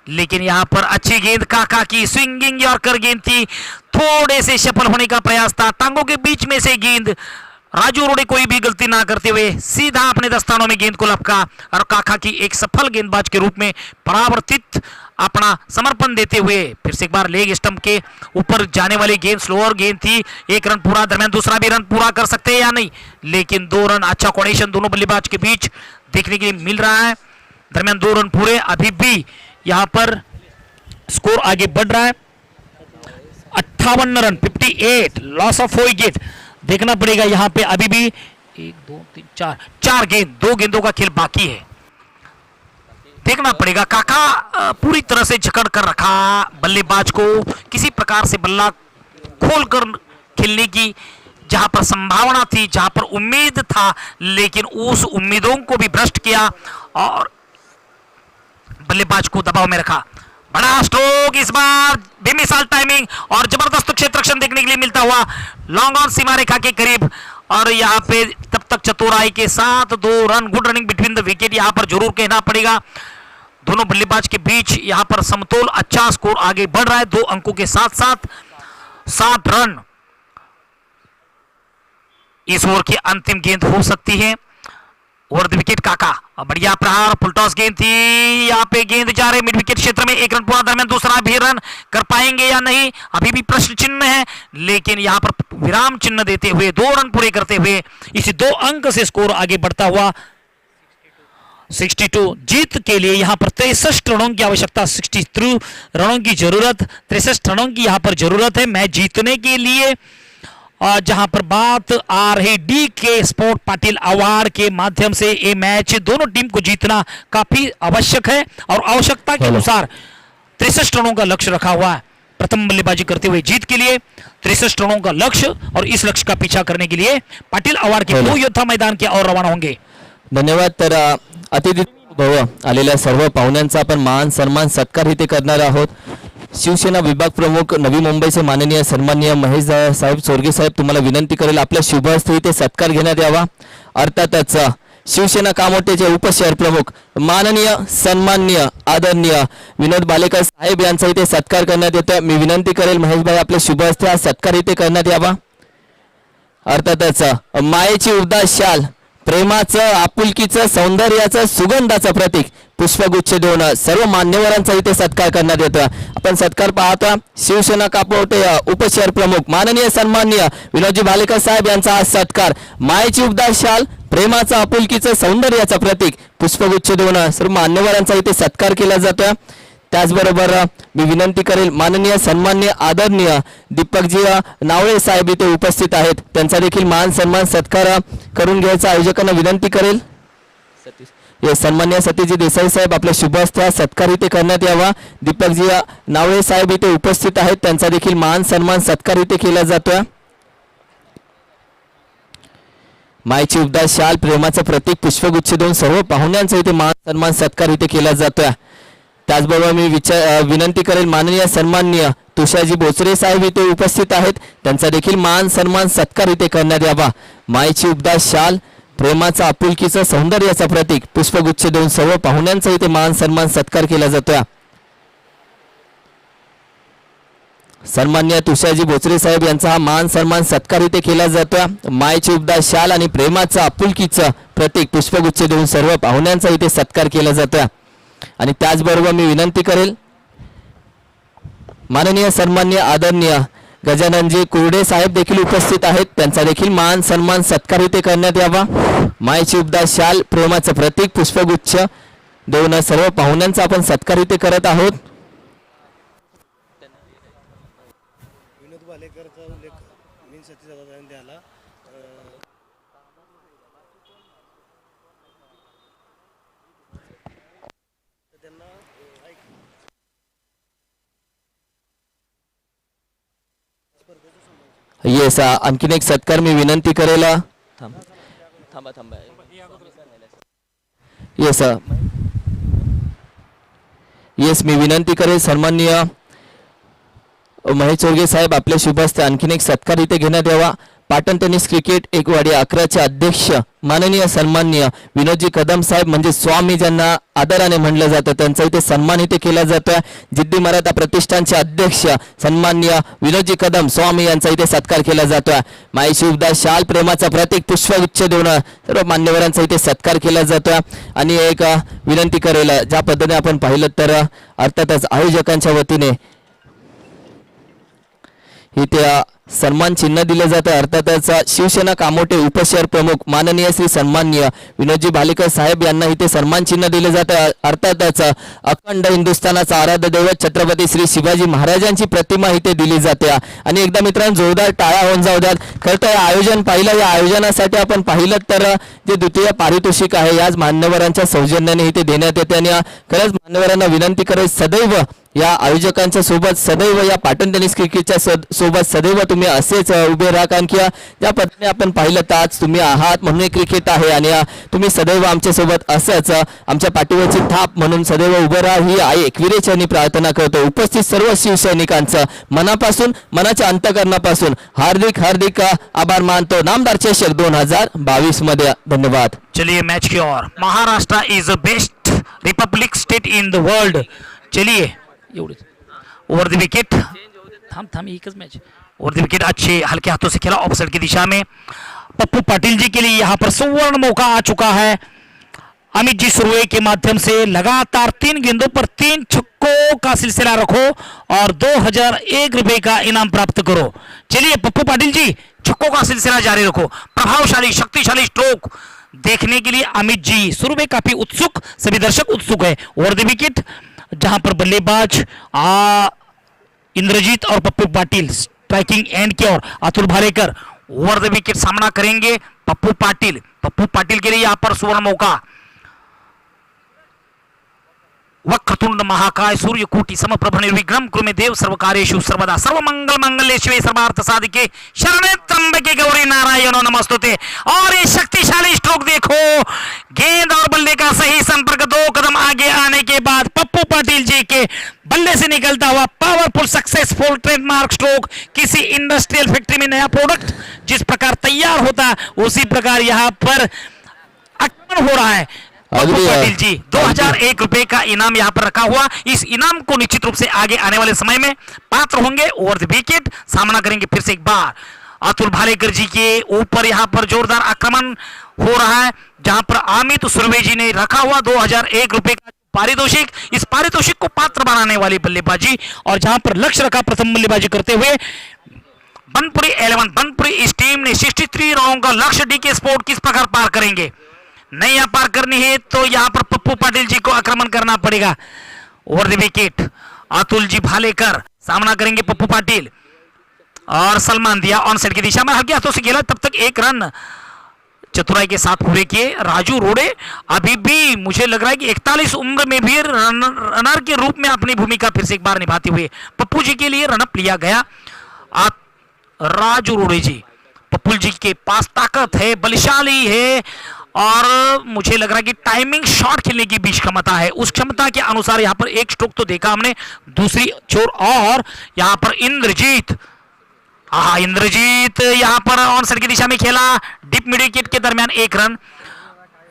लेकिन यहां पर अच्छी गेंद काका की स्विंगिंग यॉर्कर गेंद थी, थोड़े से सफल होने का प्रयास था, टांगों के बीच में से गेंद, राजू अरोड़े कोई भी गलती ना करते हुए सीधा अपने दस्तानों में गेंद को लपका और काका की एक सफल गेंदबाज के रूप में परावर्तित अपना समर्पण देते हुए फिर से एक बार लेग स्टंप के ऊपर जाने वाली गेंद स्लोअर गेंद थी। 1 रन पूरा, दरमियान दूसरा भी रन पूरा कर सकते हैं या नहीं, लेकिन 2 रन, अच्छा कोऑर्डिनेशन दोनों बल्लेबाज के बीच देखने के लिए मिल रहा है। दरमियान 2 रन पूरे, अभी भी यहां पर स्कोर आगे बढ़ रहा है। 58 रन 58, लॉस ऑफ 4 विकेट। देखना पड़ेगा यहां पे अभी भी 1 2 3 4 गेंद, 2 गेंदों का खेल बाकी है। देखना पड़ेगा, काका पूरी तरह से जकड़ कर रखा बल्लेबाज को, किसी प्रकार से बल्ला खोलकर खेलने की जहां पर संभावना थी, जहां पर उम्मीद था, लेकिन उस उम्मीदों को भी भ्रष्ट किया और बल्लेबाज को दबाव में रखा। बड़ा स्ट्रोक इस बार, बेमिसाल टाइमिंग और जबरदस्त क्षेत्ररक्षण देखने के लिए मिलता हुआ लॉन्ग ऑन सीमा रेखा के करीब, और यहां पे तब तक चतुराई के साथ 2 run, good running between the wicket यहां पर जरूर कहना पड़ेगा। दोनों बल्लेबाज के बीच यहां पर समतोल, अच्छा स्कोर आगे बढ़ रहा है 2 अंकों के साथ साथ। 7 रन इस ओवर की अंतिम गेंद हो सकती है। ओवर द विकेट काका, बढ़िया प्रहार, फुलटॉस गेंद थी, यहाँ पे गेंद जा रहे मिड विकेट क्षेत्र में, 1 रन पूरा, दरमियान दूसरा भी रन कर पाएंगे या नहीं, अभी भी प्रश्न चिन्ह है, लेकिन यहाँ पर विराम चिन्ह देते हुए 2 रन पूरे करते हुए इस 2 अंक से स्कोर आगे बढ़ता हुआ 62। जीत के लिए यहाँ पर 63 रनों की आवश्यकता, 63 रनों की जरूरत, 63 रनों की यहाँ पर जरूरत है मैच जीतने के लिए। और जहां पर बात आ रही डीके स्पोर्ट पाटिल अवार्ड के माध्यम से ये मैच दोनों टीम को जीतना काफी आवश्यक है और आवश्यकता के अनुसार 63 रनों का लक्ष्य रखा हुआ है प्रथम बल्लेबाजी करते हुए जीत के लिए। 63 रनों का लक्ष्य और इस लक्ष्य का पीछा करने के लिए पाटिल अवार्ड के 2 योद्धा मैदान के और रवाना होंगे। धन्यवाद. तर अतिथी भव आलेल्या सर्व पाहुण्यांचा आपण मान सन्मान सत्कार इथे करणार आहोत. शिवसेना विभाग प्रमुख नवी मुंबईचे माननीय सन्माननीय महेश साहेब चोरगे साहेब, तुम्हाला विनंती करेल आपल्या शुभ हस्ते इथे सत्कार घेण्यात यावा. अर्थातच शिवसेना कामोठेचे उपशहर प्रमुख माननीय सन्माननीय आदरणीय विनोद बालेकर साहेब यांचा इथे सत्कार करण्यात येतो. मी विनंती करेल महेश भाई आपल्या शुभ हस्ते हा सत्कार इथे करण्यात यावा. अर्थातच मायेची उदास शाल, प्रेमाचं, आपुलकीचं, सौंदर्याचं, सुगंधाचं प्रतीक पुष्पगुच्छ देऊन सर्व मान्यवरांचा इथे सत्कार करण्यात येतो. आपण सत्कार पाहता शिवसेना कापोटे उपशहर प्रमुख माननीय सन्माननीय विनोदजी भालेकर साहेब यांचा हा सत्कार मायेची उबदार शाल, प्रेमाचं आपुलकीचं सौंदर्याचं प्रतीक पुष्पगुच्छ देऊन सर्व मान्यवरांचा इथे सत्कार केला जातोय. त्याचबरोबर मी विनंती करेल माननीय सन्माननीय आदरणीय दीपकजी नावळे साहेब इथे उपस्थित आहेत, त्यांचा देखील मान सन्मान सत्कार करून घ्यायचा आयोजकांना विनंती करेल. सन्माननीय सतीजी देसाई साहेब आपल्या शुभ हस्ते सत्कार इथे करण्यात यावा. दीपकजी नावळे साहेब इथे उपस्थित आहेत, त्यांचा देखील मान सन्मान सत्कार इथे केला जातोय. मायची उपदास शाल प्रेमाचं प्रतीक पुष्पगुच्छ देऊन सर्व पाहुण्यांचा इथे मान सन्मान सत्कार इथे केला जातोय. त्याचबरोबर मी विनंती करेल माननीय सन्माननीय तुषारजी बोचरे साहेब इथे उपस्थित आहेत, त्यांचा देखील मान सन्मान सत्कार इथे करण्यात यावा. मायची उपदास शाल प्रेमाचं आपुलकीचं सौंदर्याचं प्रतीक पुष्पगुच्छ देऊन सर्व पाहुण्यांचा इथे मान सन्मान सत्कार केला जातोय. सन्माननीय तुषारजी बोचरे साहेब यांचा हा मान सन्मान सत्कार इथे केला जातोय. मायची उपदास शाल आणि प्रेमाचं आपुलकीचं प्रतीक पुष्पगुच्छ देऊन सर्व पाहुण्यांचा इथे सत्कार केला जातोय. आणि त्याचबरोबर मी विनंती करेल माननीय सन्माननीय आदरणीय गजाननजी कुर्डे साहेब देखील उपस्थित आहेत, त्यांचा देखील मान सन्मान सत्कार इथे करण्यात यावा. मायची उपदास शाल प्रेमाचं प्रतीक पुष्पगुच्छ देऊन सर्व पाहुण्यांचा आपण सत्कार इथे करत आहोत. विनोद भालेकरचा उल्लेख मी सतीश द्याला त्यांना येस आणखीन एक सत्कार मी विनंती करेल. येस येस मी विनंती करेल सन्माननीय महेश चोरगे साहेब आपल्या शुभ हस्ते आणखीन एक सत्कार इथे घेण्यात यावा. पाटण टेनिस क्रिकेट एकवाडी 11चे अध्यक्ष माननीय सन्माननीय विनोदजी कदम साहेब म्हणजे स्वामी ज्यांना आदराने म्हणलं जातं, त्यांचा इथे सन्मान इथे केला जातोय. जिद्दी मराठा प्रतिष्ठानचे अध्यक्ष सन्माननीय विनोदजी कदम स्वामी यांचा इथे सत्कार केला जातोय. मायशी उपदास शाल प्रेमाचा प्रतीक पुष्पगुच्छ देऊन सर्व मान्यवरांचा इथे सत्कार केला जातोय. आणि एक विनंती करेल, ज्या पद्धतीने आपण पाहिलं तर अर्थातच आयोजकांच्या वतीने इथे सन्मान चिन्ह दिले जाते. अर्थातच शिवसेना कामोटे उपशहर प्रमुख माननीय श्री सन्माननीय विनोदजी भालेकर साहेब यांना इथे सन्मान चिन्ह दिले जाते. अर्थातच अखंड हिंदुस्थानाचा आराध्य दैवत छत्रपती श्री शिवाजी महाराजांची प्रतिमा इथे दिली जाते. आणि एकदा मित्रांनो जोरदार टाळ्या होऊन जाऊ द्यात. खरं तर आयोजन पाहिलं, या आयोजनासाठी आपण पाहिलं तर जे द्वितीय पारितोषिक आहे याच मान्यवरांच्या सौजन्याने इथे देण्यात येते. आणि खरंच मान्यवरांना विनंती करेल सदैव या आयोजकांच्या सोबत, सदैव या पाटण टेनिस क्रिकेटच्या सोबत सदैव तुम्ही असेच उभे राहा. कारण की ज्या पद्धतीने आपण पाहिलं तर आज तुम्ही आहात म्हणून क्रिकेट आहे आणि तुम्ही सदैव आमच्या सोबत असंच आमच्या पाठीवरची थाप म्हणून सदैव उभं राहा ही आई एकविरेच्यानी प्रार्थना करतो. उपस्थित सर्व शिवसैनिकांचं मनापासून, मनाच्या अंतकरणापासून हार्दिक हार्दिक आभार मानतो. नामदार चषक 2022 मध्ये. धन्यवाद. चलिए मैच की ओर. Maharashtra is the best republic state in the world. चलिए ओवर द विकेट, थाम एकच मैच. ओवर द विकेट अच्छे हल्के हाथों से खेला ऑफसाइड की दिशा में. पप्पू पाटिल जी के लिए यहाँ पर सुवर्ण मौका आ चुका है. अमित जी सुरवे के माध्यम से लगातार 3 गेंदों पर 3 छक्कों का सिलसिला रखो और 2001 रुपए का इनाम प्राप्त करो. चलिए पप्पू पाटिल जी छक्कों का सिलसिला जारी रखो. प्रभावशाली शक्तिशाली स्ट्रोक देखने के लिए अमित जी सुरवे काफी उत्सुक, सभी दर्शक उत्सुक है. ओवर द विकेट जहां पर बल्लेबाज इंद्रजीत और पप्पू पाटिल स्ट्राइकिंग एंड की ओर Atul Bhalekar over the wicket सामना करेंगे. पप्पू पाटिल के लिए यहां पर सुवर्ण मौका. वक्रतुंड महाकाय सूर्यकोटि समप्रभ निर्विघ्नं कुरु मे देव सर्वकार्येषु सर्वदा सर्वमंगल मांगल्ये शिवे सर्वार्थ साधिके शरणे त्र्यंबके गौरी नारायणो नमस्तुते. और ये शक्तिशाली स्ट्रोक देखो, गेंद और बल्ले का सही संपर्क 2 कदम आगे आने के बाद पप्पू पाटिल जी के बल्ले से निकलता हुआ पावरफुल सक्सेसफुल ट्रेडमार्क स्ट्रोक. किसी इंडस्ट्रियल फैक्ट्री में नया प्रोडक्ट जिस प्रकार तैयार होता उसी प्रकार यहाँ पर आक्रमण हो रहा है. पप्पू पाटिल जी 2001 रुपए का इनाम यहाँ पर रखा हुआ. इस इनाम को निश्चित रूप से आगे आने वाले समय में पात्र होंगे. ओवर द विकेट सामना करेंगे फिर से एक बार अतुल भालेकर जी के ऊपर. यहाँ पर जोरदार आक्रमण हो रहा है जहां पर अमित सुरवे जी ने रखा हुआ 2001 रुपए का पारितोषिक. इस पारितोषिक को पात्र बनाने वाली बल्लेबाजी और जहां पर लक्ष्य रखा प्रथम बल्लेबाजी करते हुए बनपुरी 11 बनपुरी इस टीम ने 63 रनों का लक्ष्य डीके स्पोर्ट किस प्रकार पार करेंगे? नहीं यहाँ पार करनी है तो यहाँ पर पप्पू पाटिल जी को आक्रमण करना पड़ेगा। Over the wicket Atul ji Bhalekar सामना करेंगे पप्पू पाटिल और सलमान दिया ऑन साइड की दिशा में हल्के हाथों से खेला, तब तक एक रन चतुराई के साथ पूरे किए। राजू रोड़े अभी भी मुझे लग रहा है कि 41 उम्र में भी रनर के रूप में अपनी भूमिका फिर से एक बार निभाते हुए पप्पू जी के लिए रनअप लिया गया। राजू रोड़े जी, पप्पू जी के पास ताकत है, बलशाली है और मुझे लग रहा है कि टाइमिंग शॉट खेलने की भी क्षमता है। उस क्षमता के अनुसार यहां पर एक स्ट्रोक तो देखा हमने दूसरी छोर और यहां पर इंद्रजीत इंद्रजीत यहां पर ऑन साइड की दिशा में खेला, डीप मिड विकेट के दरमियान एक रन।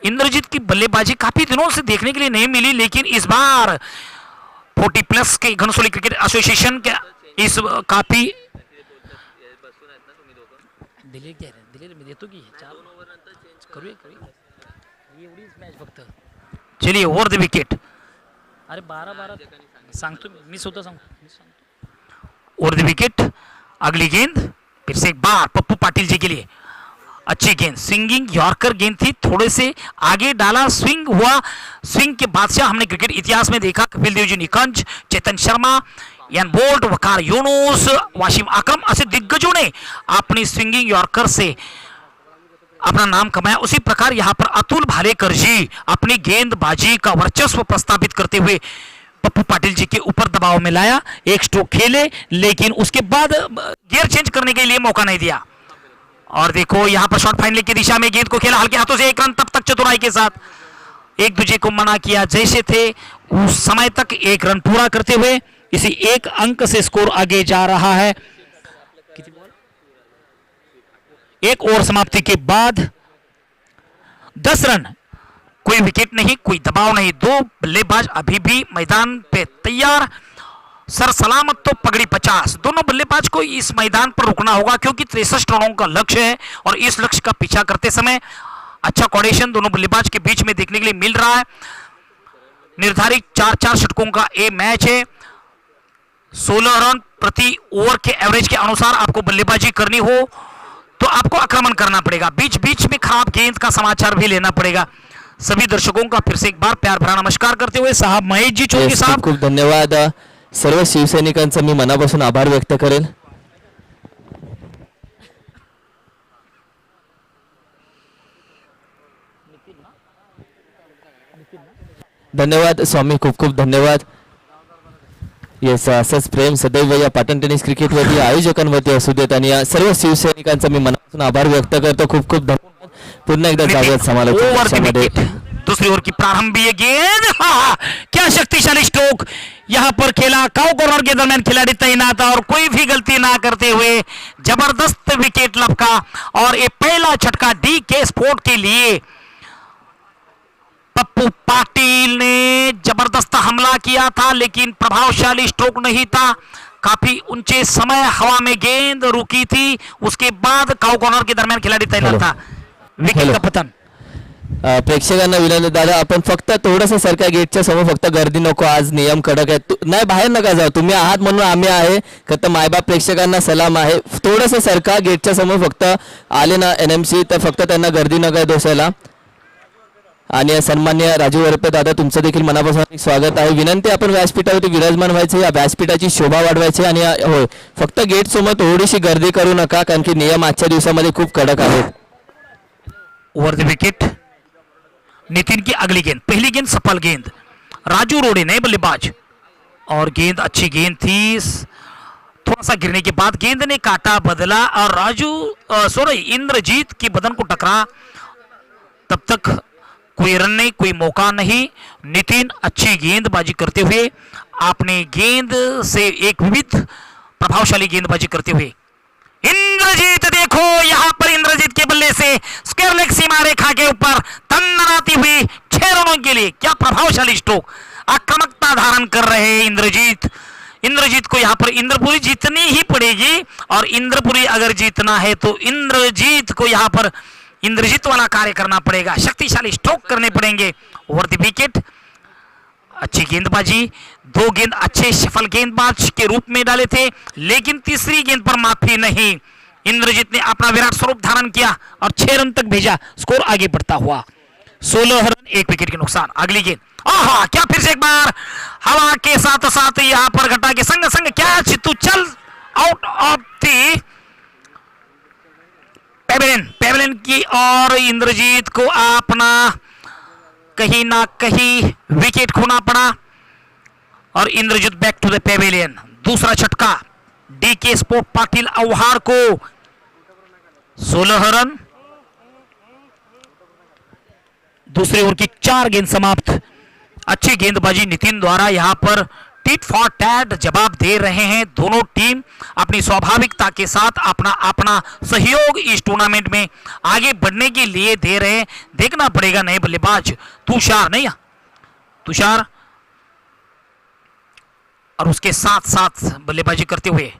इंद्रजीत की बल्लेबाजी काफी दिनों से देखने के लिए नहीं मिली, लेकिन इस बार 40+ के घनसोली क्रिकेट एसोसिएशन के इस काफी चलिए ओव्हर द विकेट अरे 12 सांगतो मिस होता ओव्हर द विकेट। अगली गेंद फिर से एक बार पप्पू पाटिल जी के लिए अच्छी गेंद, स्विंगिंग यॉर्कर गेंद थी, थोड़े से आगे डाला, स्विंग हुआ, स्विंग के बादशाह हमने क्रिकेट इतिहास में देखा कपिल देव जी निकंज, चेतन शर्मा, यान बोल्ट, वकार यूनुस, वाशिम आक्रम ऐसे दिग्गजों ने अपनी स्विंगिंग यॉर्कर से अपना नाम कमाया। उसी प्रकार यहां पर अतुल भालेकर जी अपनी गेंदबाजी का वर्चस्व प्रस्तावित करते हुए पप्पू पाटिल जी के ऊपर दबाव में लाया। एक स्ट्रोक खेले लेकिन उसके बाद गियर चेंज करने के लिए मौका नहीं दिया और देखो यहां पर शॉर्ट फाइनल की दिशा में गेंद को खेला हल्के हाथों से, एक रन तब तक चतुराई के साथ एक दूसरे को मना किया जैसे थे उस समय तक एक रन पूरा करते हुए इसी एक अंक से स्कोर आगे जा रहा है। एक ओवर समाप्ति के बाद 10 रन, कोई विकेट नहीं, कोई दबाव नहीं, दो बल्लेबाज अभी भी मैदान पे तैयार, सर सलामत तो पगड़ी 50। दोनों बल्लेबाज को इस मैदान पर रुकना होगा क्योंकि 63 रनों का लक्ष्य है और इस लक्ष्य का पीछा करते समय अच्छा कोऑर्डिनेशन दोनों बल्लेबाज के बीच में देखने के लिए मिल रहा है। निर्धारित 4-4 षटकों का ये मैच है। 16 रन प्रति ओवर के एवरेज के अनुसार आपको बल्लेबाजी करनी हो तो आपको आक्रमण करना पड़ेगा, बीच बीच में खराब गेंद का समाचार भी लेना पड़ेगा। सभी दर्शकों का फिर से एक बार प्यार भरा नमस्कार करते हुए साहब महेश जी चौधरी साहब खूप धन्यवाद। सर्व शिवसैनिकांचा मी मनापासून आभार व्यक्त करेल। धन्यवाद स्वामी, खूप खूप धन्यवाद। येस, असंच प्रेम सदैव या पाटण टेनिस क्रिकेटवरती आयोजकांवरती असू देत आणि या सर्व शिवसैनिकांचा मी मनापासून आभार व्यक्त करतो। खूप खूप धन्यवाद। पुन्हा एकदा जाऊयात समालोचनामध्ये। दूसरी ओवर की प्रारंभीय गेंद, क्या शक्तिशाली स्ट्रोक यहां पर खेला, काउ कॉर्नर के दरमियान खिलाड़ी तैनात और कोई भी गलती ना करते हुए जबरदस्त विकेट लपका और ये पहला झटका डीके स्पोर्ट के लिए। पप्पू पाटिल ने जबरदस्त हमला किया था लेकिन प्रभावशाली स्ट्रोक नहीं था, काफी ऊंचे समय हवा में गेंद रुकी थी, उसके बाद काउ कॉर्नर के दरमियान खिलाड़ी तैनात था, विकेट का पतन। प्रेक्षकांना विनंती, दादा आपण फक्त थोडंसं सरका गेटच्या समोर, फक्त गर्दी नको, आज नियम कडक आहे, नाही बाहेर नका जाऊ, तुम्ही आहात म्हणून आम्ही आहे, फक्त मायबाप प्रेक्षकांना सलाम आहे, थोडंसं सरका गेटच्या समोर, फक्त आले ना एनएमसी तर फक्त त्यांना गर्दी नका दोसायला। आणि सन्मान्य राजू वरपे दादा, तुमचं देखील मनापासून स्वागत आहे। विनंती, आपण व्यासपीठावरती विराजमान व्हायचे, या व्यासपीठाची शोभा वाढवायची आणि होय फक्त गेट समोर थोडीशी गर्दी करू नका कारण की नियम आजच्या दिवसामध्ये खूप कडक आहेत। ओवर द विकेट नितिन की अगली गेंद, पहली गेंद सफल गेंद, राजू रोड़े नए बल्लेबाज और गेंद अच्छी गेंद थी, थोड़ा सा गिरने के बाद गेंद ने काटा बदला और इंद्रजीत की बदन को टकरा, तब तक कोई रन नहीं, कोई मौका नहीं। नितिन अच्छी गेंदबाजी करते हुए आपने गेंद से एक विविध प्रभावशाली गेंदबाजी करते हुए इंद्रजीत, देखो यहां पर इंद्रजीत के बल्ले से स्क्वायर लेग सीमा रेखा के ऊपर तन्नाती हुई 6 रनों के लिए, क्या प्रभावशाली स्ट्रोक, आक्रामकता धारण कर रहे हैं इंद्रजीत। इंद्रजीत को यहां पर इंद्रपुरी जीतनी ही पड़ेगी और इंद्रपुरी अगर जीतना है तो इंद्रजीत को यहां पर इंद्रजीत वाला कार्य करना पड़ेगा, शक्तिशाली स्ट्रोक करने पड़ेंगे। ओवर द विकेट अच्छी गेंदबाजी, 2 गेंद अच्छे सफल गेंदबाज के रूप में डाले थे लेकिन तीसरी गेंद पर माफी नहीं, इंद्रजीत ने अपना विराट स्वरूप धारण किया और 6 रन तक भेजा, स्कोर आगे बढ़ता हुआ 16 रन 1 विकेट के नुकसान। अगली गेंद, आहा क्या फिर से एक बार हवा के साथ साथ यहां पर घटा के संग संग कैच, तू चल आउट ऑफ दी पेवेलियन की, और इंद्रजीत को अपना कहीं ना कहीं विकेट खोना पड़ा और Indrajit back to the pavilion. दूसरा झटका डीके स्पोर्ट पाटिल अवहार को 16 रन। दूसरे ओवर की 4 गेंद समाप्त। अच्छी गेंदबाजी नितिन द्वारा यहां पर टिट फॉर टैट जवाब दे रहे हैं। दोनों टीम अपनी स्वाभाविकता के साथ अपना अपना सहयोग इस टूर्नामेंट में आगे बढ़ने के लिए दे रहे हैं। देखना पड़ेगा नए बल्लेबाज तुषार और उसके साथ साथ बल्लेबाजी करते हुए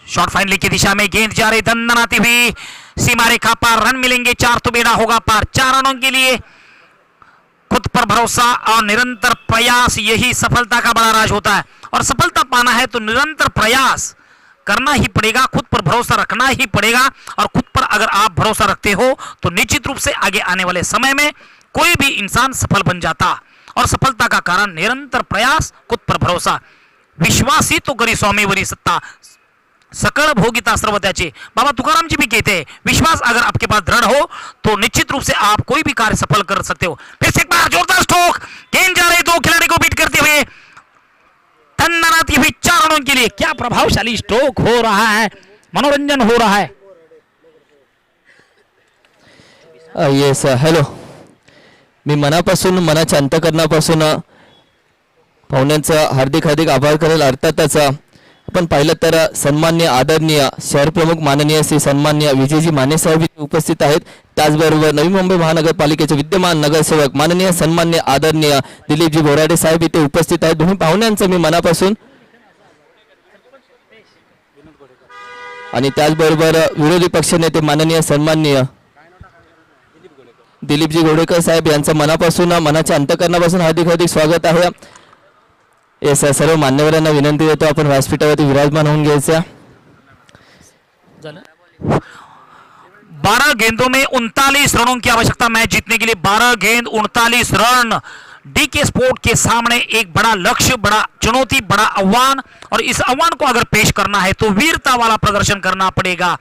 शॉर्ट फाइनल की दिशा में गेंद जा रही, दंदनाती हुई सीमा रेखा पार, रन मिलेंगे 4 तो बेड़ा होगा पार। 4 रनों के लिए खुद पर भरोसा और निरंतर प्रयास, यही सफलता का बड़ा राज होता है। और सफलता पाना है तो निरंतर प्रयास करना ही पड़ेगा, खुद पर भरोसा रखना ही पड़ेगा। और खुद पर अगर आप भरोसा रखते हो तो निश्चित रूप से आगे आने वाले समय में कोई भी इंसान सफल बन जाता। और सफलता का कारण निरंतर प्रयास, खुद पर भरोसा। विश्वासी तो करी स्वामीवरी सत्ता, सकळ भोगिता सर्व त्याचे। बाबा तुकाराम जी भी कहते हैं विश्वास अगर आपके पास दृढ़ हो तो निश्चित रूप से आप कोई भी कार्य सफल कर सकते हो। फिर से एक बार जोरदार स्ट्रोक, गेंद जा रहे 2 खिलाड़ी को बीट करते हुए, तन्नाती हुई 4 रनों के लिए। क्या प्रभावशाली स्ट्रोक हो रहा है, मनोरंजन हो रहा है। येस हॅलो, मी मनापासून मनाच्या अंतकरणापासून पाहुण्यांचा हार्दिक हार्दिक आभार करेल। अर्थातच आपण पाहिलं तर सन्मान्य आदरणीय शहर प्रमुख माननीय श्री सन्मान्य विजयजी माने साहेब उपस्थित आहेत। त्याचबरोबर नवी मुंबई महानगरपालिकेचे विद्यमान नगरसेवक माननीय सन्मान्य आदरणीय दिलीपजी बोराडे साहेब इथे उपस्थित आहेत। दोन्ही पाहुण्यांचं मी मनापासून आणि त्याचबरोबर विरोधी पक्षनेते माननीय सन्माननीय दिलीपजी घोडेकर साहेब यांचं मनापासून मनाच्या अंतकरणापासून हार्दिक हार्दिक स्वागत आहे। येस सर्व मान्यवरांना विनंती देतो आपण व्यासपीठावरती विराजमान होऊन घ्यायचं। 12 गेंदों में 39 रनों की आवश्यकता मैच जीतने के लिए। 12 गेंद 39 रन डीके स्पोर्ट के सामने एक बड़ा लक्ष्य, बड़ा चुनौती, बड़ा आह्वान। और इस आह्वान को अगर पेश करना है तो वीरता वाला प्रदर्शन करना पड़ेगा।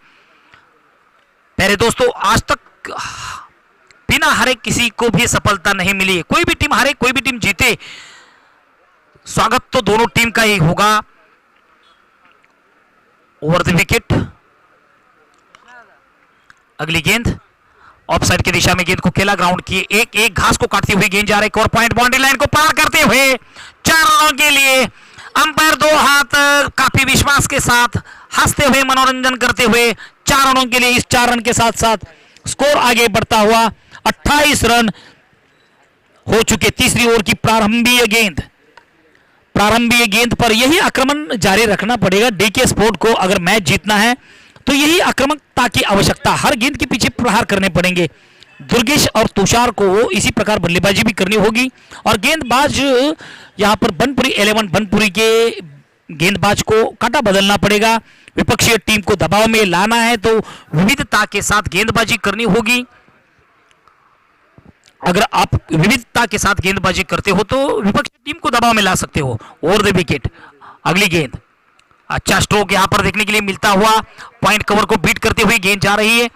प्यारे दोस्तों, आज तक बिना हारे किसी को भी सफलता नहीं मिली। कोई भी टीम हारे, कोई भी टीम जीते, स्वागत तो दोनों टीम का ही होगा। ओवर द विकेट, अगली गेंद ऑफसाइड की दिशा में गेंद को खेला, ग्राउंड की एक घास को काटती हुई गेंद जा रही, कोर पॉइंट बाउंड्री लाइन को पार करते हुए 4 रनों के लिए। अंपायर 2 हाथ काफी विश्वास के साथ हंसते हुए मनोरंजन करते हुए 4 रनों के लिए। इस 4 रन के साथ साथ स्कोर आगे बढ़ता हुआ 28 रन हो चुके। तीसरी ओवर की प्रारंभिक गेंद पर यही आक्रमण जारी रखना पड़ेगा डीके स्पोर्ट को। अगर मैच जीतना है तो यही आक्रामकता की आवश्यकता, हर गेंद के पीछे प्रहार करने पड़ेंगे। दुर्गेश और तुषार को इसी प्रकार बल्लेबाजी भी करनी होगी। और गेंदबाज यहां पर बनपुरी 11 बनपुरी के गेंदबाज को काटा बदलना पड़ेगा। विपक्षीय टीम को दबाव में लाना है तो विविधता के साथ गेंदबाजी करनी होगी। अगर आप विविधता के साथ गेंदबाजी करते हो तो विपक्षी टीम को दबाव में ला सकते हो। ओवर द विकेट, अगली गेंद, अच्छा स्ट्रोक यहां पर देखने के लिए मिलता हुआ। पॉइंट कवर को बीट करते हुए गेंद जा रही है।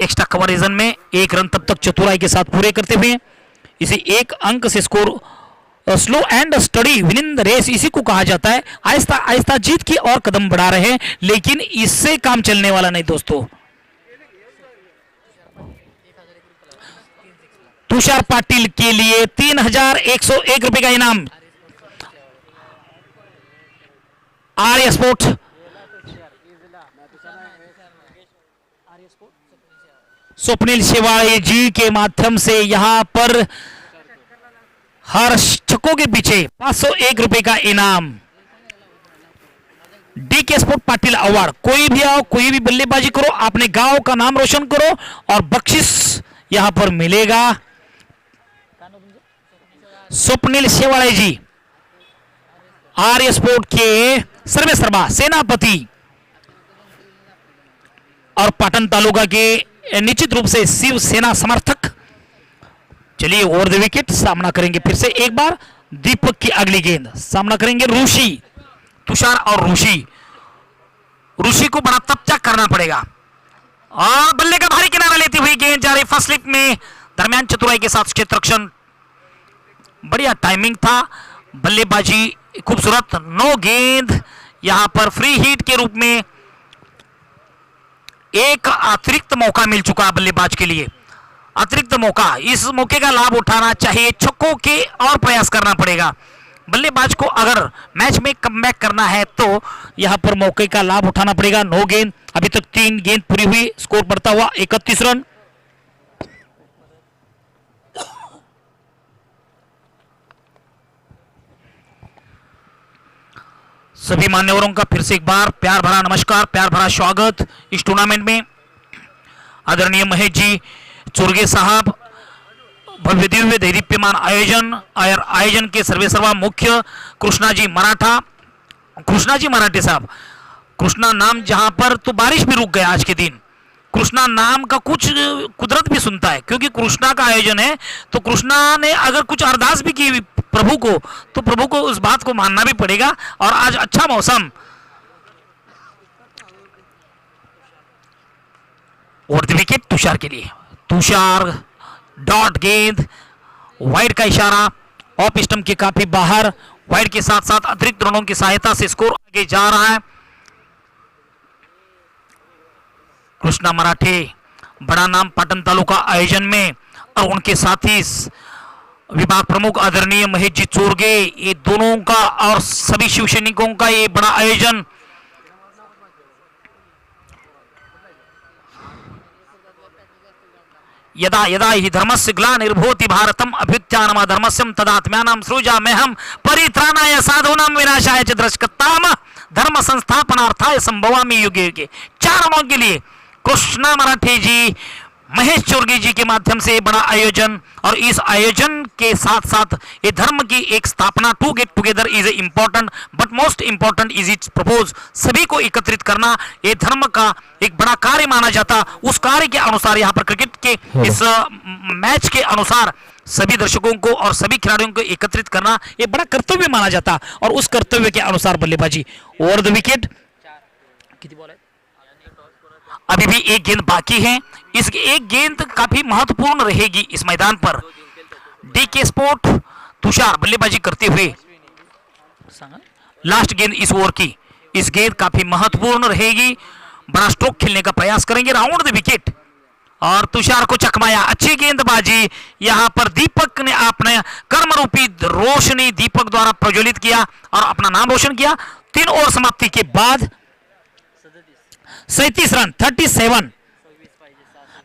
एक्स्ट्रा कवर रीजन में 1 रन तब तक चतुराई के साथ पूरे करते हुए इसे 1 अंक से score. Slow and steady win in the race, इसी को कहा जाता है। आहिस्ता आहिस्ता जीत की और कदम बढ़ा रहे हैं, लेकिन इससे काम चलने वाला नहीं दोस्तों। तुषार पाटिल के लिए 3101 रुपए का इनाम। आर्य स्पोर्ट्स स्वप्निल शेवाड़े जी के माध्यम से यहां पर हर छक्कों के पीछे 501 रुपए का इनाम। DK sport Patil award. कोई भी आओ, कोई भी बल्लेबाजी करो, अपने गांव का नाम रोशन करो और बख्शिश यहां पर मिलेगा। स्वप्निल शेवाड़े जी आर्य स्पोर्ट के सर्वे सर्वा सेनापति और पाटन तालुका के निश्चित रूप से शिवसेना समर्थक। चलिए ओवर द विकेट सामना करेंगे फिर से एक बार। दीपक की अगली गेंद सामना करेंगे ऋषि, तुषार और ऋषि। ऋषि को बड़ा तपचा करना पड़ेगा और बल्ले का भारी किनारा लेती हुई गेंद जा रही फर्स्ट स्लिप में, दरमियान चतुराई के साथ क्षेत्र रक्षण, बढ़िया टाइमिंग था, बल्लेबाजी खूबसूरत। 9 गेंद यहां पर फ्री हिट के रूप में एक अतिरिक्त मौका मिल चुका है बल्लेबाज के लिए, अतिरिक्त मौका। इस मौके का लाभ उठाना चाहिए, छक्कों के और प्रयास करना पड़ेगा बल्लेबाज को। अगर मैच में कमबैक करना है तो यहां पर मौके का लाभ उठाना पड़ेगा। 9 गेंद, अभी तक 3 गेंद पूरी हुई, स्कोर बढ़ता हुआ 31 रन। सभी मान्यवरों का फिर से एक बार प्यार भरा नमस्कार, प्यार भरा स्वागत इस टूर्नामेंट में। आदरणीय महेश जी चुरगे साहब, भव्य दिव्य दैदीप्यमान आयोजन के सर्वेसर्वा मुख्य कृष्णा जी मराठे साहब। कृष्णा नाम जहां पर तो बारिश भी रुक गया आज के दिन। कृष्णा नाम का कुछ कुदरत भी सुनता है, क्योंकि कृष्णा का आयोजन है तो कृष्णा ने अगर कुछ अरदास भी की प्रभु को तो प्रभु को उस बात को मानना भी पड़ेगा। और आज अच्छा मौसम। और विकेट तुषार के लिए, तुषार डॉट गेंद, वाइड का इशारा, ऑफ स्टंप के काफी बाहर, वाइड के साथ साथ अतिरिक्त रनों की सहायता से स्कोर आगे जा रहा है। कृष्णा मराठे बड़ा नाम पाटन तालुका आयोजन में, और उनके साथी विभाग प्रमुख आदरणीय महेश जी चोरगे, ये दोनों का और सभी शिवसैनिकों का ये बड़ा आयोजन। यदा यदा हि धर्मस्य ग्लानिर्भूति भारतम अभ्युत्थानम धर्मस्यम तदात्म्यानां सृजाम्यहं परित्राणाय साधूनां विनाशाय च द्रष्टताम धर्म संस्थापनार्थाय संभवामि युगे युगे। 4 रनों के लिए कृष्णा मराठे जी, महेश चोरगे जी के माध्यम से बड़ा आयोजन। और इस आयोजन के साथ साथ ये धर्म की एक स्थापना, to get together is a important but most important is its purpose. सभी को एकत्रित करना ये धर्म का एक बड़ा कार्य माना जाता। उस कार्य के अनुसार यहाँ पर क्रिकेट के इस मैच के अनुसार सभी दर्शकों को और सभी खिलाड़ियों को एकत्रित करना ये बड़ा कर्तव्य माना जाता। और उस कर्तव्य के अनुसार बल्लेबाजी। ओवर द विकेट, कितनी बॉल है? अभी भी 1 गेंद बाकी है। इस एक गेंद काफी महत्वपूर्ण रहेगी इस मैदान पर। डीके स्पोर्ट तुषार बल्लेबाजी करते हुए, लास्ट गेंद इस ओवर की, इस गेंद काफी महत्वपूर्ण रहेगी। बड़ा स्ट्रोक खेलने का प्रयास करेंगे, राउंड द विकेट। और तुषार को चकमाया, अच्छी गेंदबाजी। यहां पर दीपक ने अपने कर्मरूपी रोशनी दीपक द्वारा प्रज्वलित किया और अपना नाम रोशन किया। 3 ओवर समाप्ति के बाद 37 रन, 37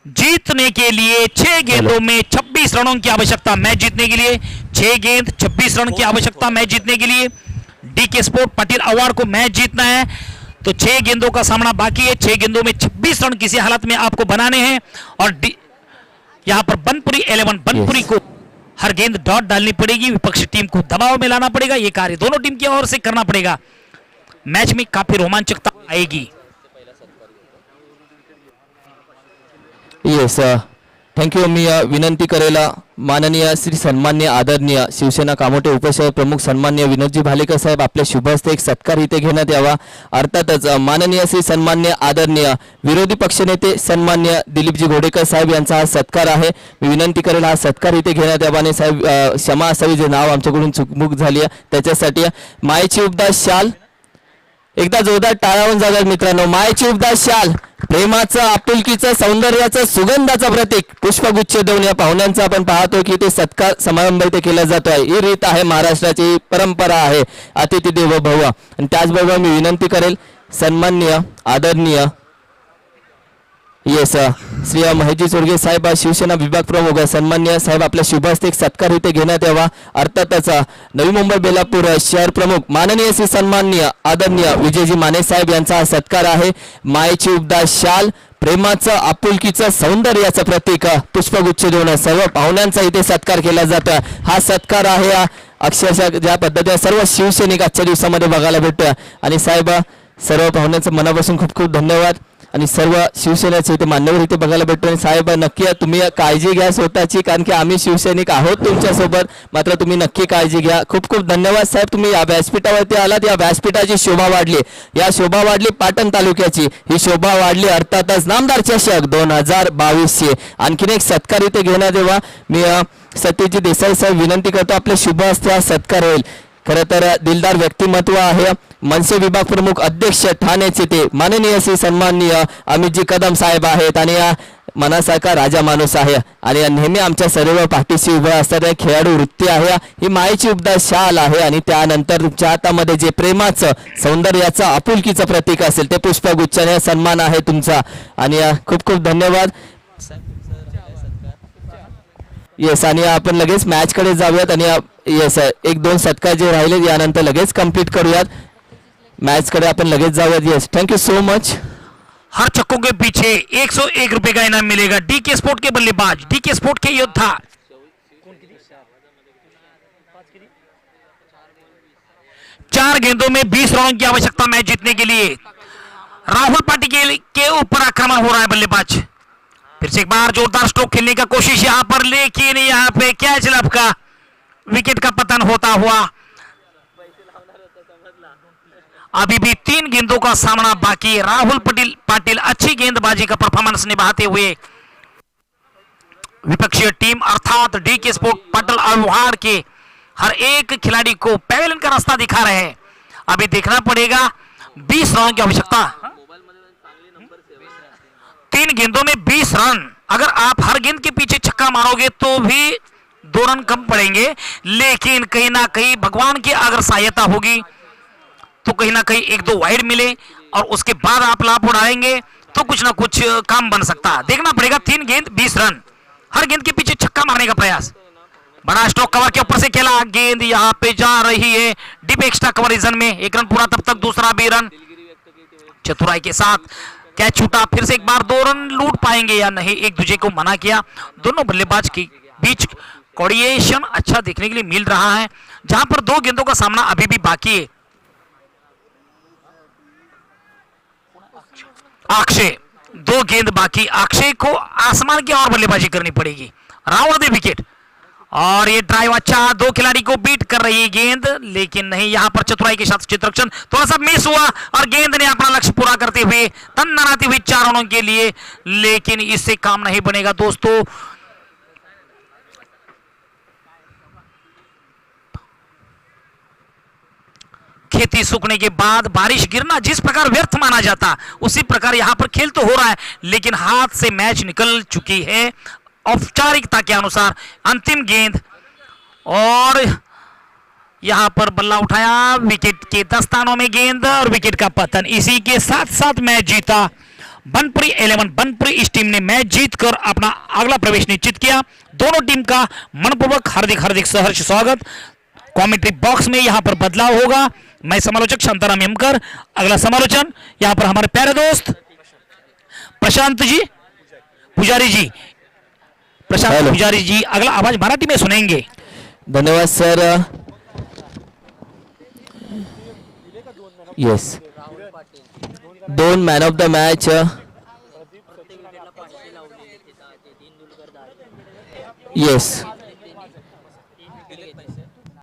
जीतने के लिए 6 गेंदों में 26 रनों की आवश्यकता मैच जीतने के लिए। 6 गेंद 26 रन की आवश्यकता मैच जीतने के लिए। डीके स्पोर्ट पाटिल अवार्ड को मैच जीतना है तो 6 गेंदों का सामना बाकी है। 6 गेंदों में 26 रन किसी हालत में आपको बनाने हैं। और यहां पर बनपुरी 11 बनपुरी को हर गेंद डॉट डालनी पड़ेगी, विपक्षी टीम को दबाव में लाना पड़ेगा। यह कार्य दोनों टीम की ओर से करना पड़ेगा। मैच में काफी रोमांचकता आएगी। Yes, thank you. मी विनंती करेल माननीय श्री सन्मान्य आदरणीय शिवसेना कामोटे उपशहर प्रमुख सन्मान्य विनोदजी भालेकर साहेब आपल्या शुभ हस्ते एक सत्कार इथे घेण्यात यावा. अर्थातच माननीय श्री सन्मान्य आदरणीय विरोधी पक्षनेते सन्मान्य दिलीपजी घोडेकर साहेब यांचा हा सत्कार आहे. मी विनंती करेल हा सत्कार इथे घेण्यात यावा. आणि साहेब क्षमा असावी जे नाव आमच्याकडून चुकमुक झाली आहे त्याच्यासाठी मायेची उपदास शाल एकदा जोरदार टाळ्यावरून जागा मित्रांनो. मायेची उपदास शाल प्रेमाचं आपुलकीचं सौंदर्याचं सुगंधाचं प्रतीक पुष्पगुच्छ देऊन या पाहुण्यांचा आपण पाहतो की ते सत्कार समारंभ इथे केला जातो आहे. ही रीत आहे, महाराष्ट्राची परंपरा आहे अतिथी देवो भव. आणि त्याचबरोबर मी विनंती करेल सन्माननीय आदरणीय येस श्री महेशजी चोरगे साहेब शिवसेना विभाग प्रमुख सन्मान्य साहेब आपल्या शुभ हस्ते एक सत्कार इथे घेण्यात यावा. अर्थातच नवी मुंबई बेलापूर शहर प्रमुख माननीय श्री सन्माननीय आदरणीय विजयजी माने साहेब यांचा हा सत्कार आहे. मायेची उपदास शाल प्रेमाचं आपुलकीचं सौंदर्याचं प्रतीक पुष्पगुच्छ देऊन सर्व पाहुण्यांचा इथे सत्कार केला जातो. हा सत्कार आहे अक्षरशः ज्या पद्धतीने सर्व शिवसैनिक आजच्या दिवसामध्ये बघायला भेटतोय. आणि साहेब सर्व पाहुण्यांचं मनापासून खूप खूप धन्यवाद. आणि सर्व शिवसेनेचे इथे मान्यवर इथे बघायला भेटतो. आणि साहेब नक्की तुम्ही काळजी घ्या स्वतःची, कारण की आम्ही शिवसैनिक आहोत तुमच्यासोबत. मात्र तुम्ही नक्की काळजी घ्या. खूप खूप धन्यवाद साहेब, तुम्ही या व्यासपीठावरती आलात. या व्यासपीठाची शोभा वाढली, या शोभा वाढली पाटण तालुक्याची, ही शोभा वाढली अर्थातच नामदार चषक 2022ची. आणखीन एक सत्कार इथे घेण्यात यावा. मी सत्यजित देसाई साहेब विनंती करतो, आपले शुभ हस्ते हा सत्कार होईल. खरं तर दिलदार व्यक्तिमत्व आहे. मनसे विभाग प्रमुख अध्यक्ष ठाण्याचे ते माननीय श्री सन्माननीय अमितजी कदम साहेब आहेत. आणि मनासारखा राजा माणूस आहे आणि नेहमी आमच्या सर्व पाठीशी उभं असतात. खेळाडू वृत्ती आहे, ही मायेची उबदार शाल आहे. आणि त्यानंतर तुमच्या हातामध्ये जे प्रेमाचं, सौंदर्याचं, आपुलकीचं प्रतीक असेल ते पुष्पगुच्छाने सन्मान आहे तुमचा. आणि खूप खूप धन्यवाद. येस, आणि आपण लगेच मॅचकडे जाऊयात. आणि येस, एक दोन सत्कार जे राहिले यानंतर लगेच कंप्लीट करूयात. मैचकडे अपन लगेच जाऊयात. Yes, thank you so much. हर छक्कों के पीछे 101 रुपए का इनाम मिलेगा. डीके स्पोर्ट के बल्लेबाज, डीके स्पोर्ट के योद्धा, चार गेंदों में 20 रनों की आवश्यकता मैच जीतने के लिए. राहुल पाटिल के ऊपर आक्रमण हो रहा है बल्लेबाज. फिर से एक बार जोरदार स्ट्रोक खेलने का कोशिश यहां पर, लेकिन यहां पे कैच लपका, विकेट का पतन होता हुआ. अभी भी 3 गेंदों का सामना बाकी है. राहुल पाटिल अच्छी गेंदबाजी का परफॉर्मेंस निभाते हुए विपक्षीय टीम अर्थात डीके स्पोर्ट पाटिल अवहार के हर एक खिलाड़ी को पैवेलियन का रास्ता दिखा रहे हैं. अभी देखना पड़ेगा 20 रनों की आवश्यकता. 3 गेंदों में 20 रन. अगर आप हर गेंद के पीछे छक्का मारोगे तो भी 2 रन कम पड़ेंगे, लेकिन कहीं ना कहीं भगवान की अगर सहायता होगी तो कहीं ना कहीं 1-2 वाइड मिले और उसके बाद आप लाभ उड़ाएंगे तो कुछ ना कुछ काम बन सकता है. देखना पड़ेगा. 3 गेंद 20 रन, हर गेंद के पीछे छक्का मारने का प्रयास. बड़ा स्ट्रोक कवर के ऊपर से खेला, गेंद यहां पे जा रही है डीप एक्स्ट्रा कवर रीजन में. 1 रन पूरा, तब तक दूसरा भी रन. चतुराई के साथ कैच छूटा. फिर से एक बार 2 रन लूट पाएंगे या नहीं, एक दूसरे को मना किया. दोनों बल्लेबाज के बीच कोऑर्डिनेशन अच्छा देखने के लिए मिल रहा है, जहां पर 2 गेंदों का सामना अभी भी बाकी है. अक्षय, 2 गेंद बाकी. अक्षय को आसमान की ओर बल्लेबाजी करनी पड़ेगी. रावण दे विकेट. और ये ड्राइव अच्छा, 2 खिलाड़ी को बीट कर रही है गेंद, लेकिन नहीं. यहां पर चतुराई के साथ चित्रक्षण थोड़ा सा मिस हुआ और गेंद ने अपना लक्ष्य पूरा करते हुए तन्नाती हुई 4 रनों के लिए, लेकिन इससे काम नहीं बनेगा दोस्तों. खेती सूखने के बाद बारिश गिरना जिस प्रकार व्यर्थ माना जाता, उसी प्रकार यहां पर खेल तो हो रहा है, लेकिन हाथ से मैच निकल चुकी है औपचारिकता के अनुसार. अंतिम गेंद और यहां पर बल्ला उठाया. विकेट के 10 स्थानों में गेंद और विकेट का पतन. इसी के साथ साथ मैच जीता बनपुरी 11. बनपुरी इस टीम ने मैच जीतकर अपना अगला प्रवेश निश्चित किया. दोनों टीम का मनपूर्वक हार्दिक हार्दिक सहर्ष स्वागत. कमेंट्री बॉक्स में यहां पर बदलाव होगा. मैं समालोचक शांताराम यमकर. अगला समालोचन यहां पर हमारे प्यारे दोस्त प्रशांत जी पुजारी जी, प्रशांत पुजारी जी अगला आवाज मराठी में सुनेंगे. धन्यवाद sir. Yes, 2 man of the match. Yes,